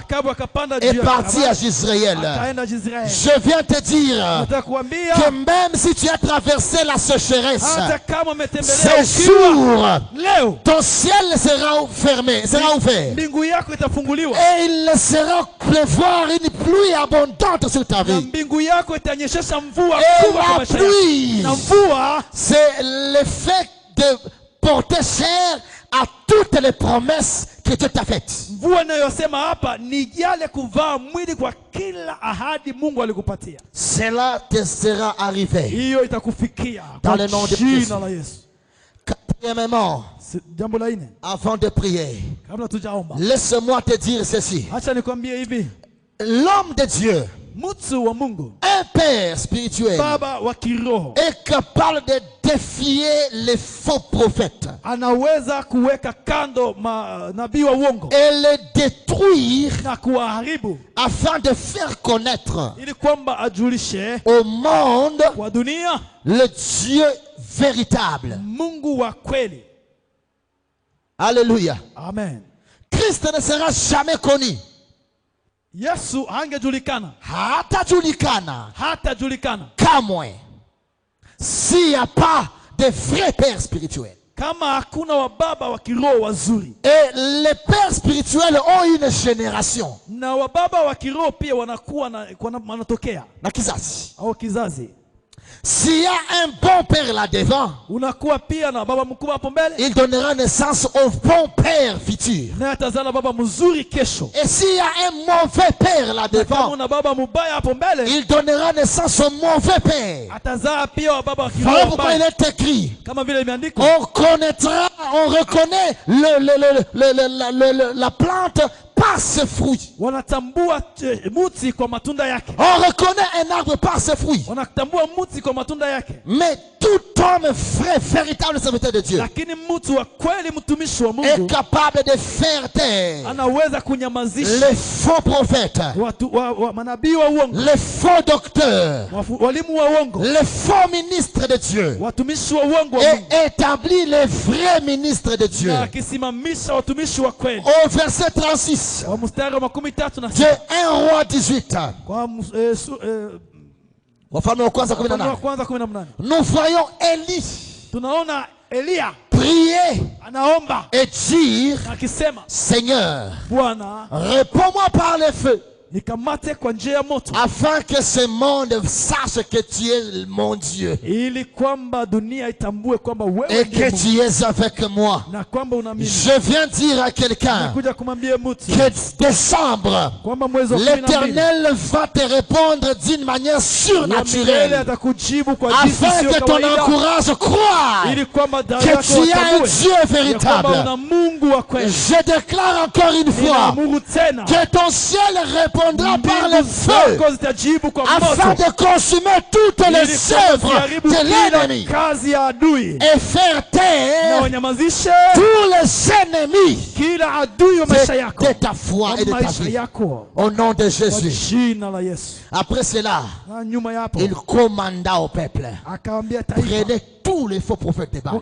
et partit à Jezreel. Je viens te dire que même si tu as traversé la sécheresse, ce jour, ton ciel sera fermé, sera ouvert. Et il laissera pleuvoir une pluie abondante sur ta vie. Et la pluie, c'est l'effet de porter chair à toutes les promesses que Dieu t'a faites. Cela te sera arrivé dans le nom de Jésus. Quatrièmement, avant de prier, laisse-moi te dire ceci. L'homme de Dieu, un père spirituel, est capable de défier les faux prophètes et les détruire afin de faire connaître au monde le Dieu véritable. Alléluia. Amen. Christ ne sera jamais connu. Yesu hangejulikana. Hatajulikana. Kamwe. S'il n'y a pas de vrais pères spirituels. Kama hakuna wababa wa kiroho wazuri. Et les pères spirituels ont une génération. Na wababa wa kiroho pia wanakuwa wanatokea. Na kizazi. Au kizazi. S'il y a un bon père là-devant, il donnera naissance au bon père futur. Et s'il y a un mauvais père là-devant, il donnera naissance au mauvais père. Voilà pourquoi il est écrit. On connaîtra, on reconnaît la plante par ses fruits. On reconnaît un arbre par ses fruits. Mais tout homme vrai, véritable serviteur de Dieu est capable de faire taire les faux prophètes, les faux docteurs, les faux ministres de Dieu et établir les vrais ministres de Dieu. Au verset 36 de 1 Roi 18. Wafalme wa kwanza 18. Nous voyons Élie tunaona Elia prier anaomba et dire, akisema, Seigneur, Bwana, réponds-moi par le feu, nikamate kwa njia ya moto, afin que ce monde sache que tu es mon Dieu ili kwamba dunia itambue kwamba wewe et que tu es avec moi. na kwamba unamini. Je viens dire à quelqu'un Nakuja kumwambia mtu que décembre, kwamba mwezi wa 12 l'Éternel va te répondre d'une manière surnaturelle, atakujibu kwa jinsi afin sio que ton kawaida, encourage croire ili kwamba que tu as un Dieu véritable. una Mungu wa kweli. Je déclare encore une fois que ton ciel répondra par le feu, afin de consumer toutes les œuvres de l'ennemi et faire taire tous les ennemis de ta foi et de ta vie. Au nom de Jésus. Après cela, il commanda au peuple, prenez tous les faux prophètes de Baal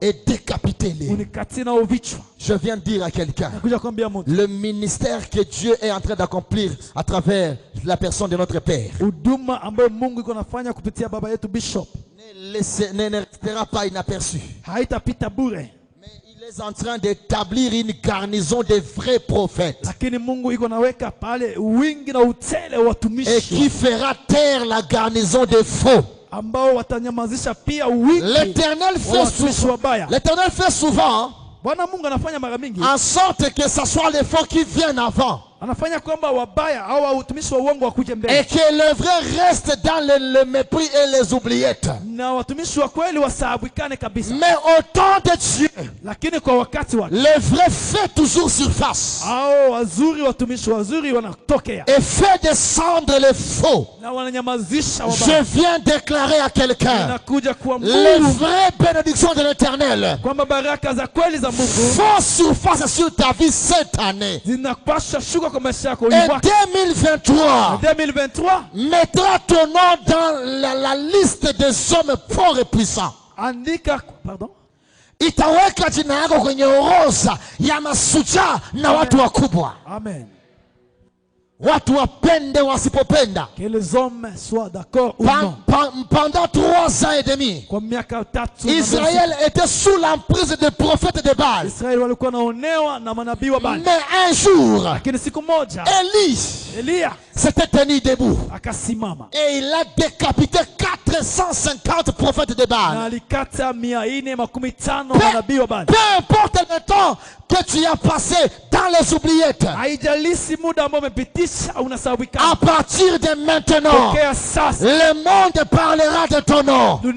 et décapitez-les. Je viens de dire à quelqu'un, le ministère que Dieu est en train d'accomplir à travers la personne de notre Père ne restera pas inaperçu. Mais il est en train d'établir une garnison de vrais prophètes et qui fera taire la garnison des faux. L'Éternel fait souvent en sorte que ce soit les faux qui viennent avant et que le vrai reste dans le mépris et les oubliettes. Mais au temps de Dieu, le vrai fait toujours surface et fait descendre les faux. Je viens déclarer à quelqu'un, les vraies bénédictions de l'Éternel font surface sur ta vie cette année. Et 2023 mettra ton nom dans la liste des hommes forts et puissants. Itaweka jina yako kwenye orodha ya masuja na watu wakubwa. Amen. Watu wapende wasipopenda. Que les hommes soient d'accord ou non. Pendant 3 ans et demi, Israël était sous l'emprise des prophètes de Baal. Mais un jour, Élie s'était tenu debout et il a décapité 450 prophètes de Baal. Peu importe le temps que tu as passé dans les oubliettes, à partir de maintenant, le monde parlera de ton nom et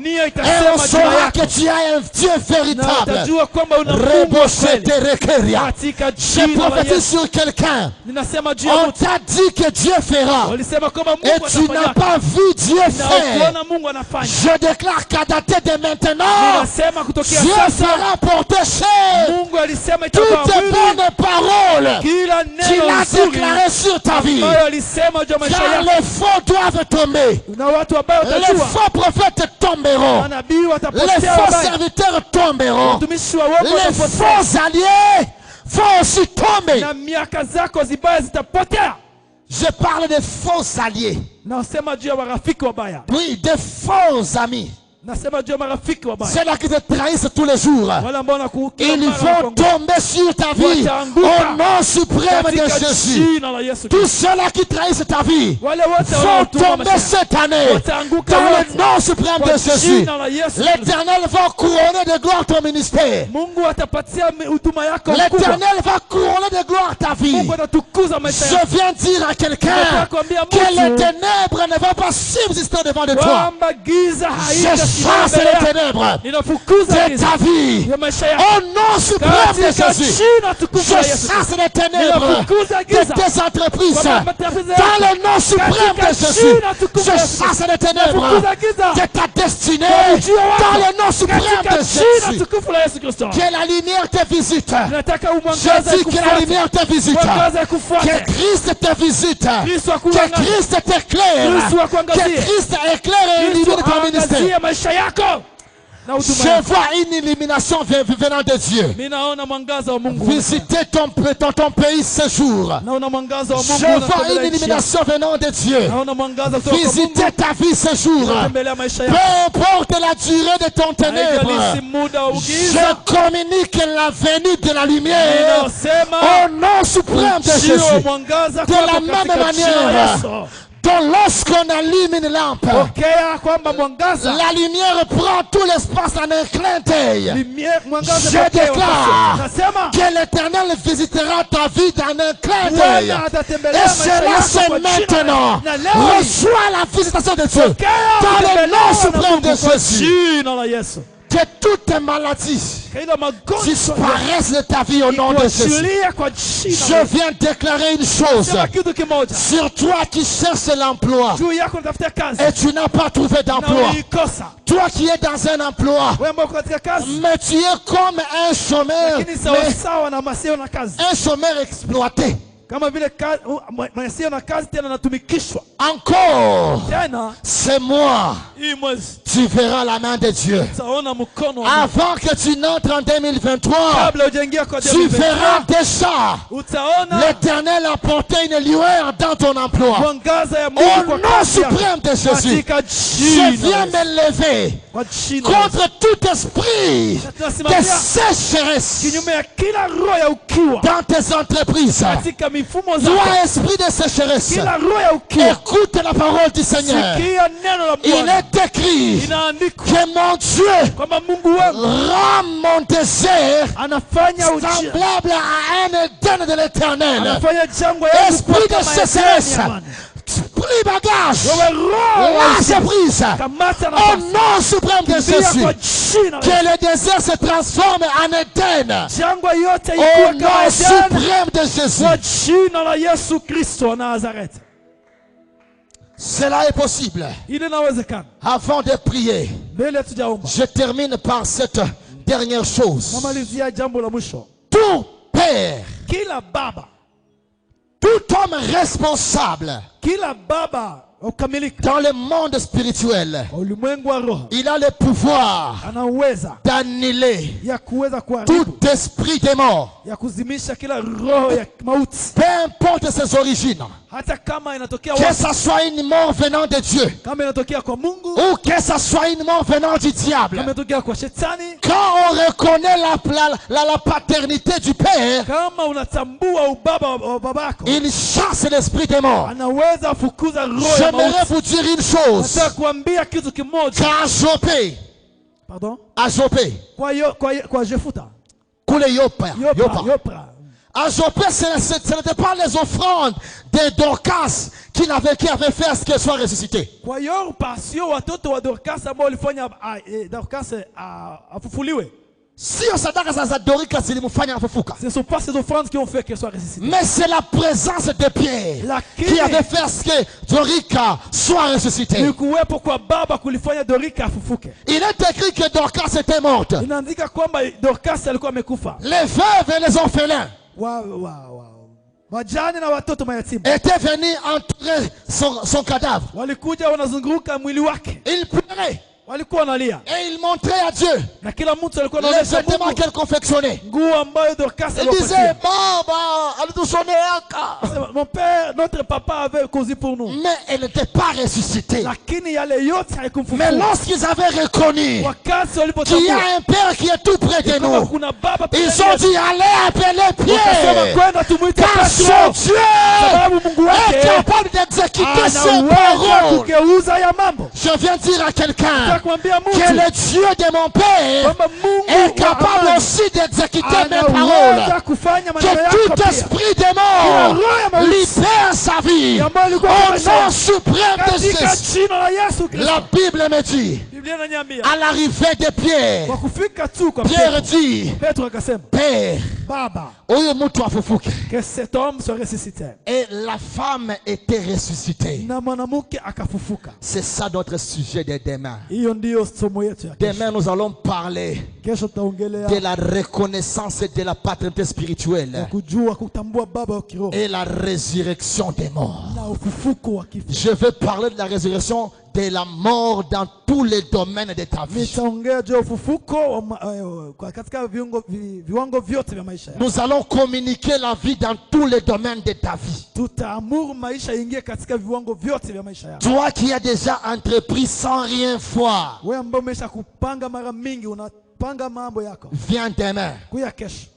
on saura que tu as un Dieu véritable. Je prophétise sur quelqu'un. On t'a dit que Dieu fera et tu n'as pas vu Dieu faire. Je déclare qu'à dater de maintenant, Dieu fera porter cher toutes les bonnes paroles qu'il a déclarées sur ta vie. Car les faux doivent tomber. Les faux prophètes tomberont. Les faux serviteurs tomberont. Les faux alliés vont aussi tomber. Je parle de faux alliés. Oui, de faux amis. C'est là qui te trahissent tous les jours. Ils vont tomber sur ta vie au nom suprême de Jésus. Tous ceux-là qui trahissent ta vie vont tomber cette année dans le nom suprême de Jésus. L'Éternel va couronner de gloire ton ministère. L'Éternel va couronner de gloire ta vie. Je viens dire à quelqu'un que les ténèbres ne vont pas subsister devant de toi. Chasse les ténèbres de ta vie. Au nom suprême de Jésus, je chasse les ténèbres de tes entreprises. Dans le nom suprême de Jésus, je chasse les ténèbres de ta destinée. Dans le nom suprême de Jésus, que la lumière te visite. Je dis que la lumière te visite. Que Christ te visite. Que Christ t'éclaire. Que Christ éclaire et illumine ton ministère. Je vois une illumination venant de Dieu. Visiter ton pays ce jour. Je vois une illumination venant de Dieu. Visiter ta vie ce jour. Peu importe la durée de ton ténèbre, je communique la venue de la lumière au nom suprême de Jésus. De la même manière, donc lorsqu'on allume une lampe, la lumière prend tout l'espace en un clin d'œil. Je déclare que l'Éternel visitera ta vie dans un clin d'œil. Et cela c'est maintenant. Reçois la visitation de Dieu dans le nom suprême de Jésus. Que toutes tes maladies disparaissent de ta vie au nom de Jésus. Je viens déclarer une chose sur toi qui cherches l'emploi et tu n'as pas trouvé d'emploi. Toi qui es dans un emploi, mais tu es comme un chômeur, un chômeur exploité. Encore, c'est moi. Tu verras la main de Dieu. Avant que tu n'entres en 2023, tu verras déjà l'Éternel apporter une lueur dans ton emploi. Au nom suprême de Jésus, je viens me lever contre tout esprit de sécheresse dans tes entreprises. Toi, esprit de sécheresse, écoute la parole du Seigneur. Il est écrit que mon Dieu rend mon désert semblable à un Éden de l'Éternel. Esprit de sécheresse, pris bagage, lâche prise, au nom suprême de Jésus, que le désert se transforme en Éden, au nom suprême de Jésus. Cela est possible. Avant de prier, je termine par cette dernière chose. Tout père, tout homme responsable dans le monde spirituel, il a le pouvoir d'annuler tout esprit de mort. Peu importe ses origines, que ce soit une mort venant de Dieu ou que ce soit une mort venant du diable, quand on reconnaît la paternité du Père, il chasse l'esprit des morts. J'aimerais vous dire une chose. Qu'à Jopé, à Jopé, ce n'était pas les offrandes de Dorcas qui avaient fait à ce qu'elle soit ressuscitée. Si on s'attaque à Dorcas, ce ne sont pas ces offrandes qui ont fait qu'elle soit ressuscitée. Mais c'est la présence de Pierre qui avait fait à ce que Dorcas soit ressuscité. Il est écrit que Dorcas était morte. Les veuves et les orphelins étaient venus entourer son cadavre. Ils pleuraient. Et il montrait à Dieu les vêtements qu'elle confectionnait. Il disait, mon père, notre papa avait causé pour nous. Mais elle n'était pas ressuscitée. Mais lorsqu'ils avaient reconnu qu'il y a un père qui est tout près de nous, ils ont dit, allez appeler Pierre, car son Dieu est capable d'exécuter ses paroles. Je viens dire à quelqu'un que le Dieu de mon Père est capable aussi d'exécuter mes paroles. Que tout esprit de mort libère sa vie au nom suprême de Jésus. La Bible me dit, à l'arrivée de Pierre, Pierre dit, Père, que cet homme soit ressuscité. Et la femme était ressuscitée. C'est ça notre sujet de demain. Demain nous allons parler de la reconnaissance de la paternité spirituelle et la résurrection des morts. Je veux parler de la résurrection de la mort dans tous les domaines de ta vie. Nitaongea juu ya ufufuko katika viwango vyote vya maisha yako. Nous allons communiquer la vie dans tous les domaines de ta vie. Tutaamuru maisha ingie katika viwango vyote vya maisha yako. Toi qui as déjà entrepris sans rien voir, wewe ambaye umesha kupanga mara mingi, unapanga mambo yako, viens demain. Kuya kesho.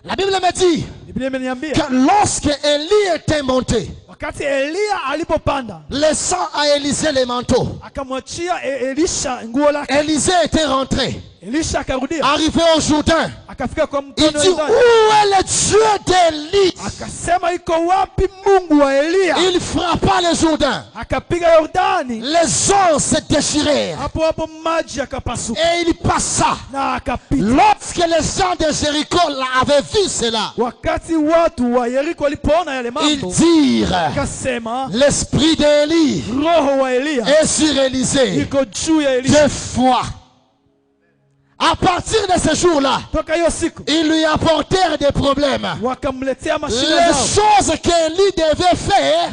La Bible me dit que lorsque Élie était monté, wakati Elia alipopanda, laissant à Élisée les manteaux, akamwachia Elisha nguo lake. Élisée était rentré. Elisha akarudia. Arrivé au Jourdain, akafika kwa il dit, où est le Dieu d'Élie? Akasema, iko wapi Mungu wa Elia? Il frappa le Jourdain. Akapiga Yordani. Les eaux se déchirèrent. Hapo hapo maji yakapasuka. Et il passa. Na akapita. Lorsque les gens de Jéricho avaient vu cela, wakati watu wa Yeriko walipoona yale mambo, ils dirent, akasema, l'esprit d'Élie roho wa Elia est sur Élisée. iko juu ya Elisha. Deux fois. À partir de ce jour-là, ils lui apportèrent des problèmes. Les choses qu'Élie devait faire,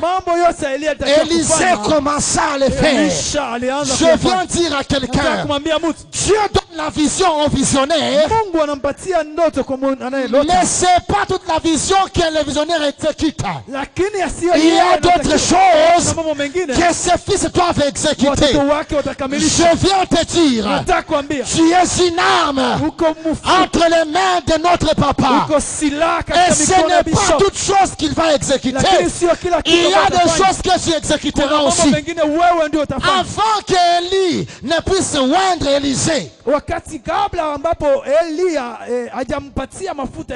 Élisée commença à les faire. Je viens dire à quelqu'un, Dieu donne la vision au visionnaire, mais ce n'est pas toute la vision que le visionnaire exécute. Il y a d'autres choses que ses fils doivent exécuter. Je viens te dire, tu es une arme entre les mains de notre papa. Et ce n'est pas toute chose qu'il va exécuter. Il y a des choses que tu exécuteras aussi. Avant qu'Élie ne puisse oindre Élisée,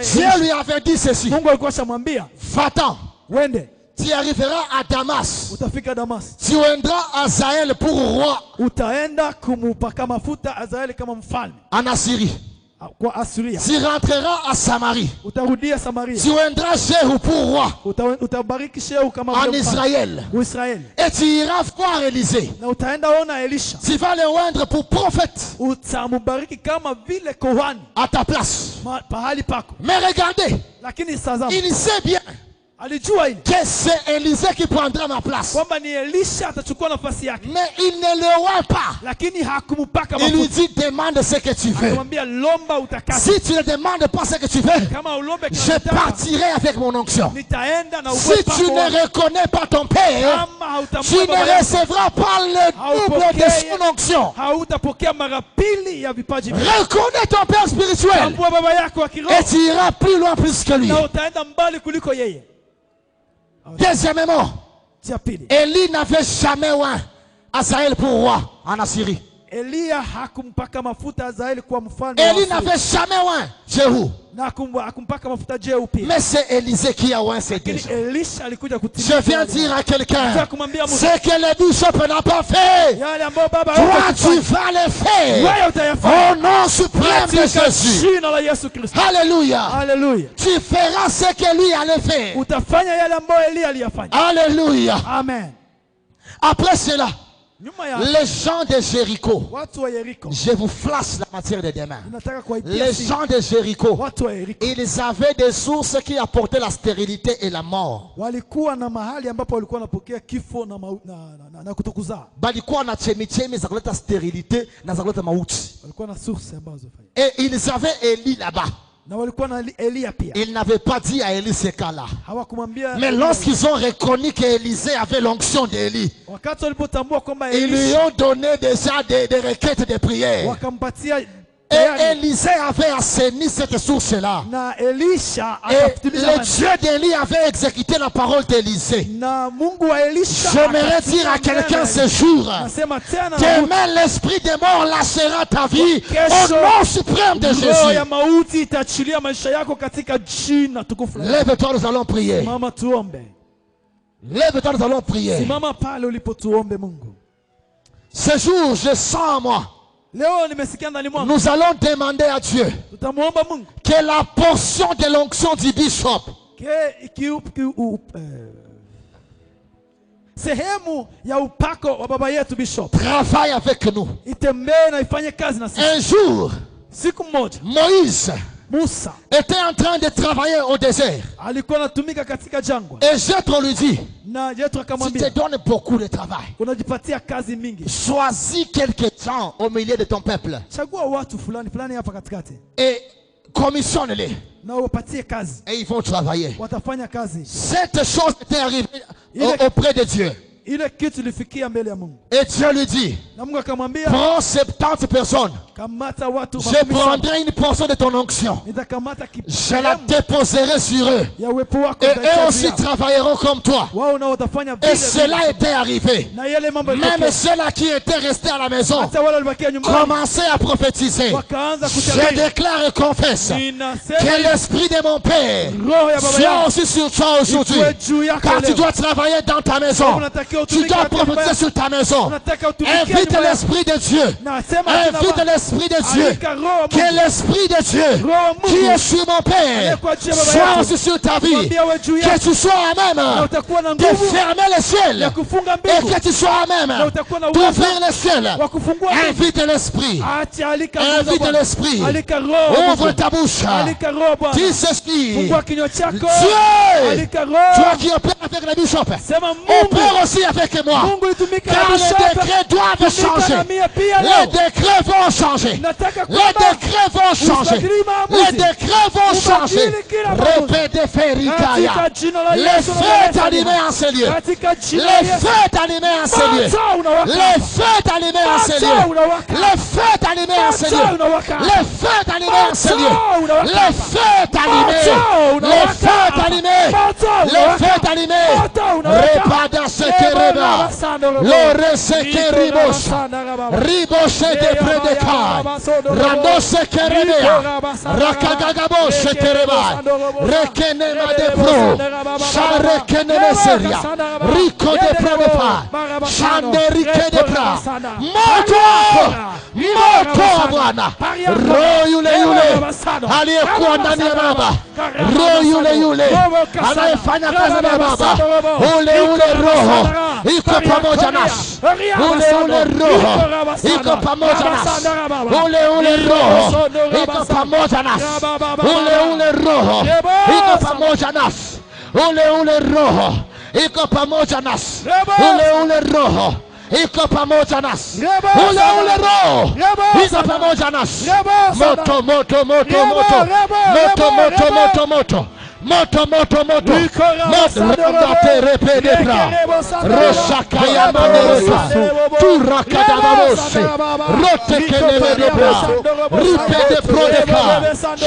Dieu lui avait dit ceci: va-t'en. Tu arriveras à Damas. Tu oindras Azaël pour roi en Assyrie. Tu rentreras à Samarie. Tu oindras Jéhu pour roi en Israël. Et tu iras voir Élisée. Tu vas le oindre pour prophète à ta place. Mais regardez, il sait bien que c'est Élisée qui prendra ma place. Mais il ne le voit pas. Il lui dit, demande ce que tu veux. Si tu ne demandes pas ce que tu veux, je partirai avec mon onction. Si tu ne reconnais pas ton père, tu ne recevras pas le double de son onction. Reconnais ton père spirituel et tu iras plus loin plus que lui. Deuxièmement, Élie n'avait jamais oint Azaël pour roi en Assyrie. Élie n'avait jamais oint Jéhu. Mais c'est Élisée qui a oint ces deux gens. Je viens dire à quelqu'un, ce que le bishop n'a pas fait, toi tu vas le faire au nom suprême de Jésus. Alléluia. Tu feras ce que lui allait faire. Alléluia. Amen. Après cela, les gens de Jéricho, je vous flash la matière de demain. Les gens de Jéricho, ils avaient des sources qui apportaient la stérilité et la mort. Balikuwa na chemichemi za kuleta stérilité na za kuleta mauti. Et ils avaient Élie là-bas. Ils n'avaient pas dit à Élie ce cas-là. Mais lorsqu'ils ont reconnu qu'Élisée avait l'onction d'Élie, ils lui ont donné déjà des requêtes de prière. Et Élisée avait assaini cette source-là. Et le Dieu d'Élie avait exécuté la parole d'Élisée. J'aimerais dire à quelqu'un ce jour, demain l'esprit des morts lâchera ta vie au nom suprême de Jésus. Lève-toi, nous allons prier. Lève-toi, nous allons prier. Ce jour, je sens en moi. Nous allons demander à Dieu que la portion de l'onction du bishop travaille avec nous. Un jour, Moïse Musa était en train de travailler au désert. alikuwa anatumika katika jangwa. Et Jethro lui dit, Na Jethro tu akamwambia, te donnes beaucoup de travail. unajipatia kazi mingi. Choisis quelques gens au milieu de ton peuple Chagua watu fulani fulani hapa katikati et commissionne-les. na uwapatie kazi. Et ils vont travailler. Watafanya kazi. Cette chose était arrivée auprès de Dieu. Ile kitu ilifikia mbele ya Mungu. Et Dieu lui dit, Na Mungu akamwambia, prends 70 personnes. kamata watu Je prendrai une portion de ton onction. nitakamata Je la déposerai sur eux. ya uwepo wako Et eux aussi travailleront comme toi. wao nao watafanya Et vile. cela était arrivé. Na yale mambo Même yalitokea. ceux-là qui étaient restés à la maison Hata wale walibakia nyumbani commençaient à prophétiser. wakaanza Je kutabiri. déclare et confesse Ninasema que l'esprit de mon Père roho ya baba soit yangu aussi sur toi aujourd'hui. ikuwe juu yako Quand tu leo. dois travailler dans ta maison, Unatakiwa tu utumike dois katika nyumba prophétiser yako. sur ta maison. Unataka utumikie Invite nyumba yako. l'esprit de Dieu. Nasema Invite tena l'esprit de Dieu. alika roho wa Que Mungu. l'esprit de Dieu Roho wa qui Mungu est sur mon Père aliyekuwa juu ya baba soit yako. aussi sur ta vie. Mwambie awe juu yako. Que tu sois à Na même utakuwa na de nguvu fermer le ciel. ya kufunga Et mbingu. que tu sois à même Na utakuwa na d'ouvrir uwezo le ciel. wa kufungua mbingu. Invite l'esprit. Acha alika nguvu za Invite Bwana. l'esprit. Alika roho wa Ouvre Mungu. ta bouche. Alika roho Bwana. Dis ceci. Fungua kinywa chako. Dieu, Alika toi roho. qui opères avec le bishop, Sema Mungu. opère aussi avec moi. Mungu itumike na Car les bishop. décrets doivent Tumika changer. na mie pia Les leo. décrets vont changer. Nataka Les kwamba décrets vont changer. usibadili maamuzi. Les décrets vont changer. Ubadili kila maamuzi. Répétez Ferikaya. Katika jina la Les Yesu na feux Yesu. allumés en ces lieux. Katika jina la Les Yesu. feux allumés en ces lieux. Moto unawaka. Les feux allumés en ces lieux. Moto unawaka. Les feux allumés en ces Moto lieux. unawaka. Les feux allumés en ces lieux. Moto unawaka. Les feux allumés. Moto Les unawaka. feux allumés. Moto Les unawaka. feux allumés. Moto unawaka. Repada sekereba. Lore sekeribos. Riboshe de predeka. Rando sekerebea. Rakagagabo sekereba. Rekenema de pro. Sharekeneme seria. Rico de prodepa. Shanderike de pra. Moto. Moto Bwana. Roho yule yule aliyekuwa ndani ya Baba. Roho yule yule anayefanya kazi na Baba. Ule ule roho iko pamoja nasi. Ule ule roho iko pamoja nasi. Ule ule roho iko pamoja nasi. Ule ule roho iko pamoja nasi. Ule ule roho iko pamoja nasi. Ule ule roho iko pamoja nasi. Ule ule roho iko pamoja nasi. Moto moto moto moto. Moto moto moto moto. Moto moto moto. Moto repedebra. Roshakaya mandereka. Turakadababose. Rotekenebedebra. Ripede prodeka.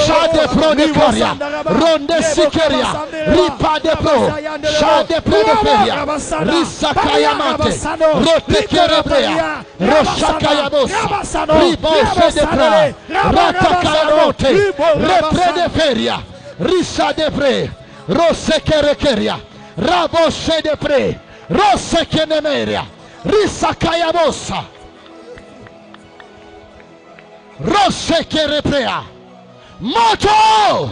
Shade prodekaria. Ronde sikeria. Ripade pro. Shade prodeferia. Risakaya mate. Rotekerebrea. Roshakaya bosa. Ribose de pra. Ratakaya mote. Repredeferia. Risa de pre, rose kerekeria, raboshe de pre, rose kenemeria, risa kayabosa, rose kereprea, moto,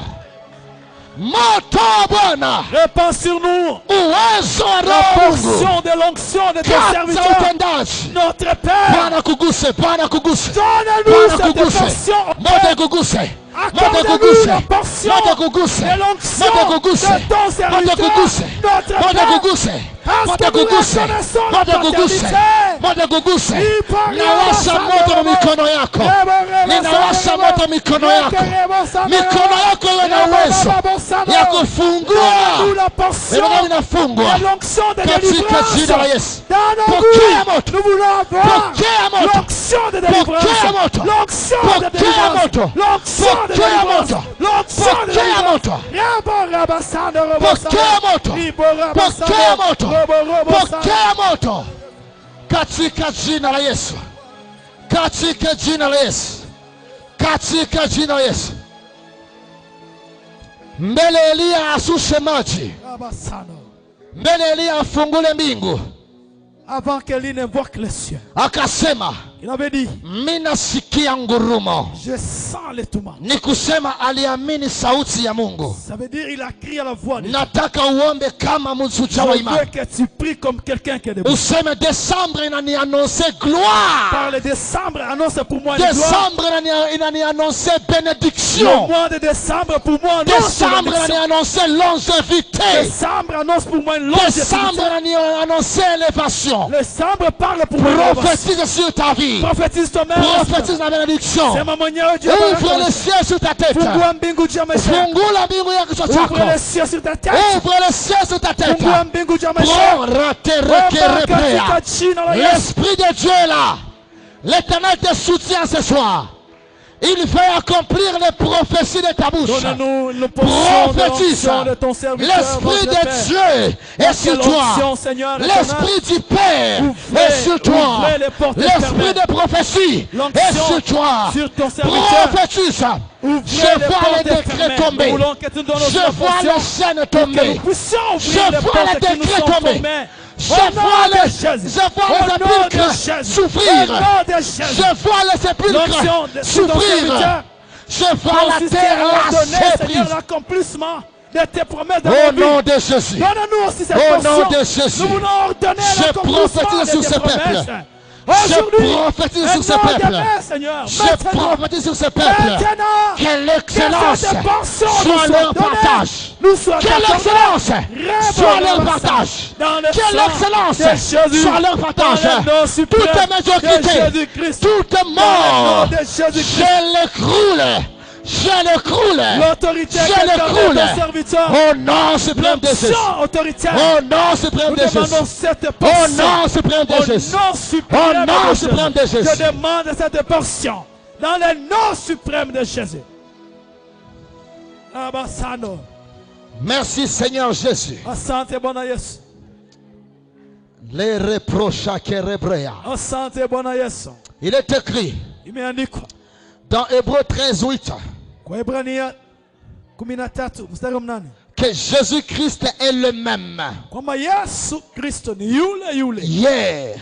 moto Bwana, Répands sur nous uwezo wa la Roho Mungu, portion de l'onction de tes kaza serviteurs. utendaji. Notre Père, Bwana kuguse, Bwana kuguse, donne-nous Bwana cette kuguse, portion. moto kuguse. Accorde-nous la portion Moto kuguse. de l'onction Moto kuguse. de ton serviteur. Moto kuguse. Notre Moto Père, kuguse. parce Moto que nous kuguse. reconnaissons la Moto kuguse. paternité. Moto kuguse. Ipo Nawasha reba moto sandoro. mikono yako. Reba Ninawasha sandoro. moto mikono yako. Reba sandoro. Mikono yako iwe na Reba uwezo sandoro. ya kufungua. Donne-nous la portion Imani inafungwa de l'onction de katika délivrance. jina la Yesu. Dans nos Pokea vies, moto. nous voulons avoir Pokea moto. l'onction de délivrance. Pokea moto. L'onction de Pokea délivrance. moto. L'onction de Pokea délivrance. moto. L'onction de Pokea délivrance. moto. Rebo reba sandoro. Pokea moto. Ribo reba Pokea sandoro. moto. Robo robo sandoro. Pokea moto katika jina la Yesu, katika jina la Yesu, katika jina la Yesu. Mbele Elia asushe maji, Reba sandoro. mbele Elia afungule mbingu, Avant qu'Élie n'invoque les cieux, akasema Il avait dit, mina sikia ngurumo. je sens l'étouffement. Ni kusema aliamini sauti ya Mungu. Ça veut dire il a crié à la voix de Dieu. Nataka uombe kama mshujaa wa Je imani. veux que tu pries comme quelqu'un qui est debout. Useme décembre inani annoncer gloire. Par le décembre, annonce pour moi une gloire. Décembre inani annoncer Le bénédiction. mois de décembre pour moi annonce Décembre inani bénédiction. annoncer longévité. Décembre annonce pour moi une longévité. Décembre inani annoncer élévation. Décembre parle pour moi. Prophétise sur ta vie. Prophétise toi-même. Prophétise la bénédiction. C'est ma manière de Dieu. Ouvre les cieux sur ta tête. Fungua mbingu juu ya maisha yako. Fungula mbingu ya kichwa chako. Ouvre les cieux sur ta tête. Ouvre les cieux sur ta tête. Fungua mbingu juu ya maisha yako. L'Esprit de Dieu est là. L'Éternel te soutient ce soir. Il fait accomplir les prophéties de ta bouche. Donne-nous le portion de ton serviteur. L'Esprit de Dieu est sur toi. L'Esprit du Père est sur toi. L'Esprit de prophétie est sur toi. Prophétise. Je vois les décrets tomber. Je vois les chaînes tomber. Je vois les décrets tomber. Je vois les sépulcres souffrir. Je vois les sépulcres souffrir. Je vois la terre lâcher prise. L'accomplissement de tes promesses dans Au nom de Jésus. Donne-nous aussi cette Au nom portion. de Jésus. Nous voulons ordonner Je prophétise sur ce peuple. Je prophétise sur ce peuple. Je prophétise sur ce peuple. Que l'excellence soit leur partage. Que l'excellence soit leur partage. Que l'excellence soit leur partage. Toute médiocrité, toute mort, je l'écroule. Je l'écroule. L'autorité Je l'écroule. serviteur. Au nom suprême de Jésus. Au nom suprême de Jésus. Au nom suprême de Jésus. Au nom suprême de Jésus. Je demande cette portion dans le nom suprême de Jésus. Abasano. Merci Seigneur Jésus. Asante Bwana Yesu. Les reproches à Kerebrea. Asante Bwana Yesu. Il est écrit Imeandikwa dans Hébreux 13:8 kwa Ibrania 13 mstari wa 8 que Jésus-Christ est le même kwamba Yesu Kristo ni yule hier,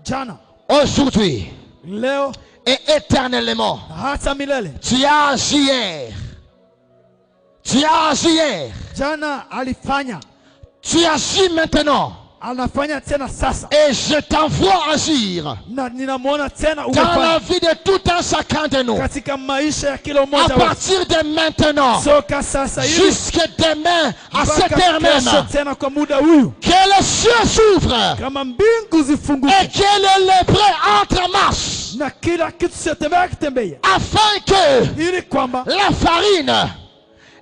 jana, aujourd'hui leo et éternellement. hata milele. Tu as agi hier. Tu as agi hier. Jana alifanya, Tu agis maintenant. anafanya tena sasa. Et je t'envoie agir Na ninamwona tena dans la umefanya vie de tout un chacun de nous. katika maisha ya kila À mmoja wetu. partir de maintenant Soka sasa hivi jusque demain à cette mpaka heure même, kesho tena kwa muda huyu, que les cieux s'ouvrent kama mbingu et zifunguke que le lépreux entre en marche, na kila kitu chetembea kitembea, afin que ili kwamba la farine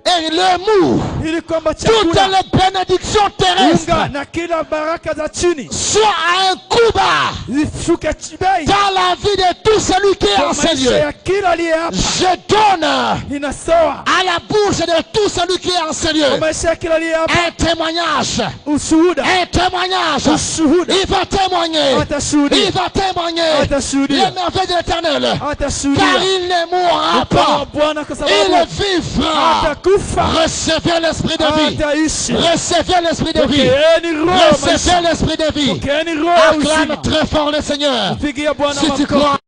et le mou, ili kwamba toutes chakula, les bénédictions unga terrestres na kila baraka za chini soient à un coup bas zishuke bei dans la vie de tout celui qui est kwa en ces maisha lieux. ya kila aliye hapa. Je donne Ninasoa à la bouche de tout celui qui est en ces kwa lieux maisha ya kila aliye hapa un témoignage. ushuhuda. Un témoignage. Ushuhuda Il va témoigner. atashuhudia, Il va témoigner les atashuhudia, merveilles de l'Éternel. Car atashuhudia il ne mourra upendo wa pas. Bwana kwa Il sababu vivra. atakufa, Recevez l'esprit de vie. ataishi. Recevez l'esprit de vie. Pokeeni roho ya Recevez maisha, l'esprit de vie. pokeeni roho ya Acclame uzima. très fort le Seigneur. Mpigie Bwana Si tu makofi. crois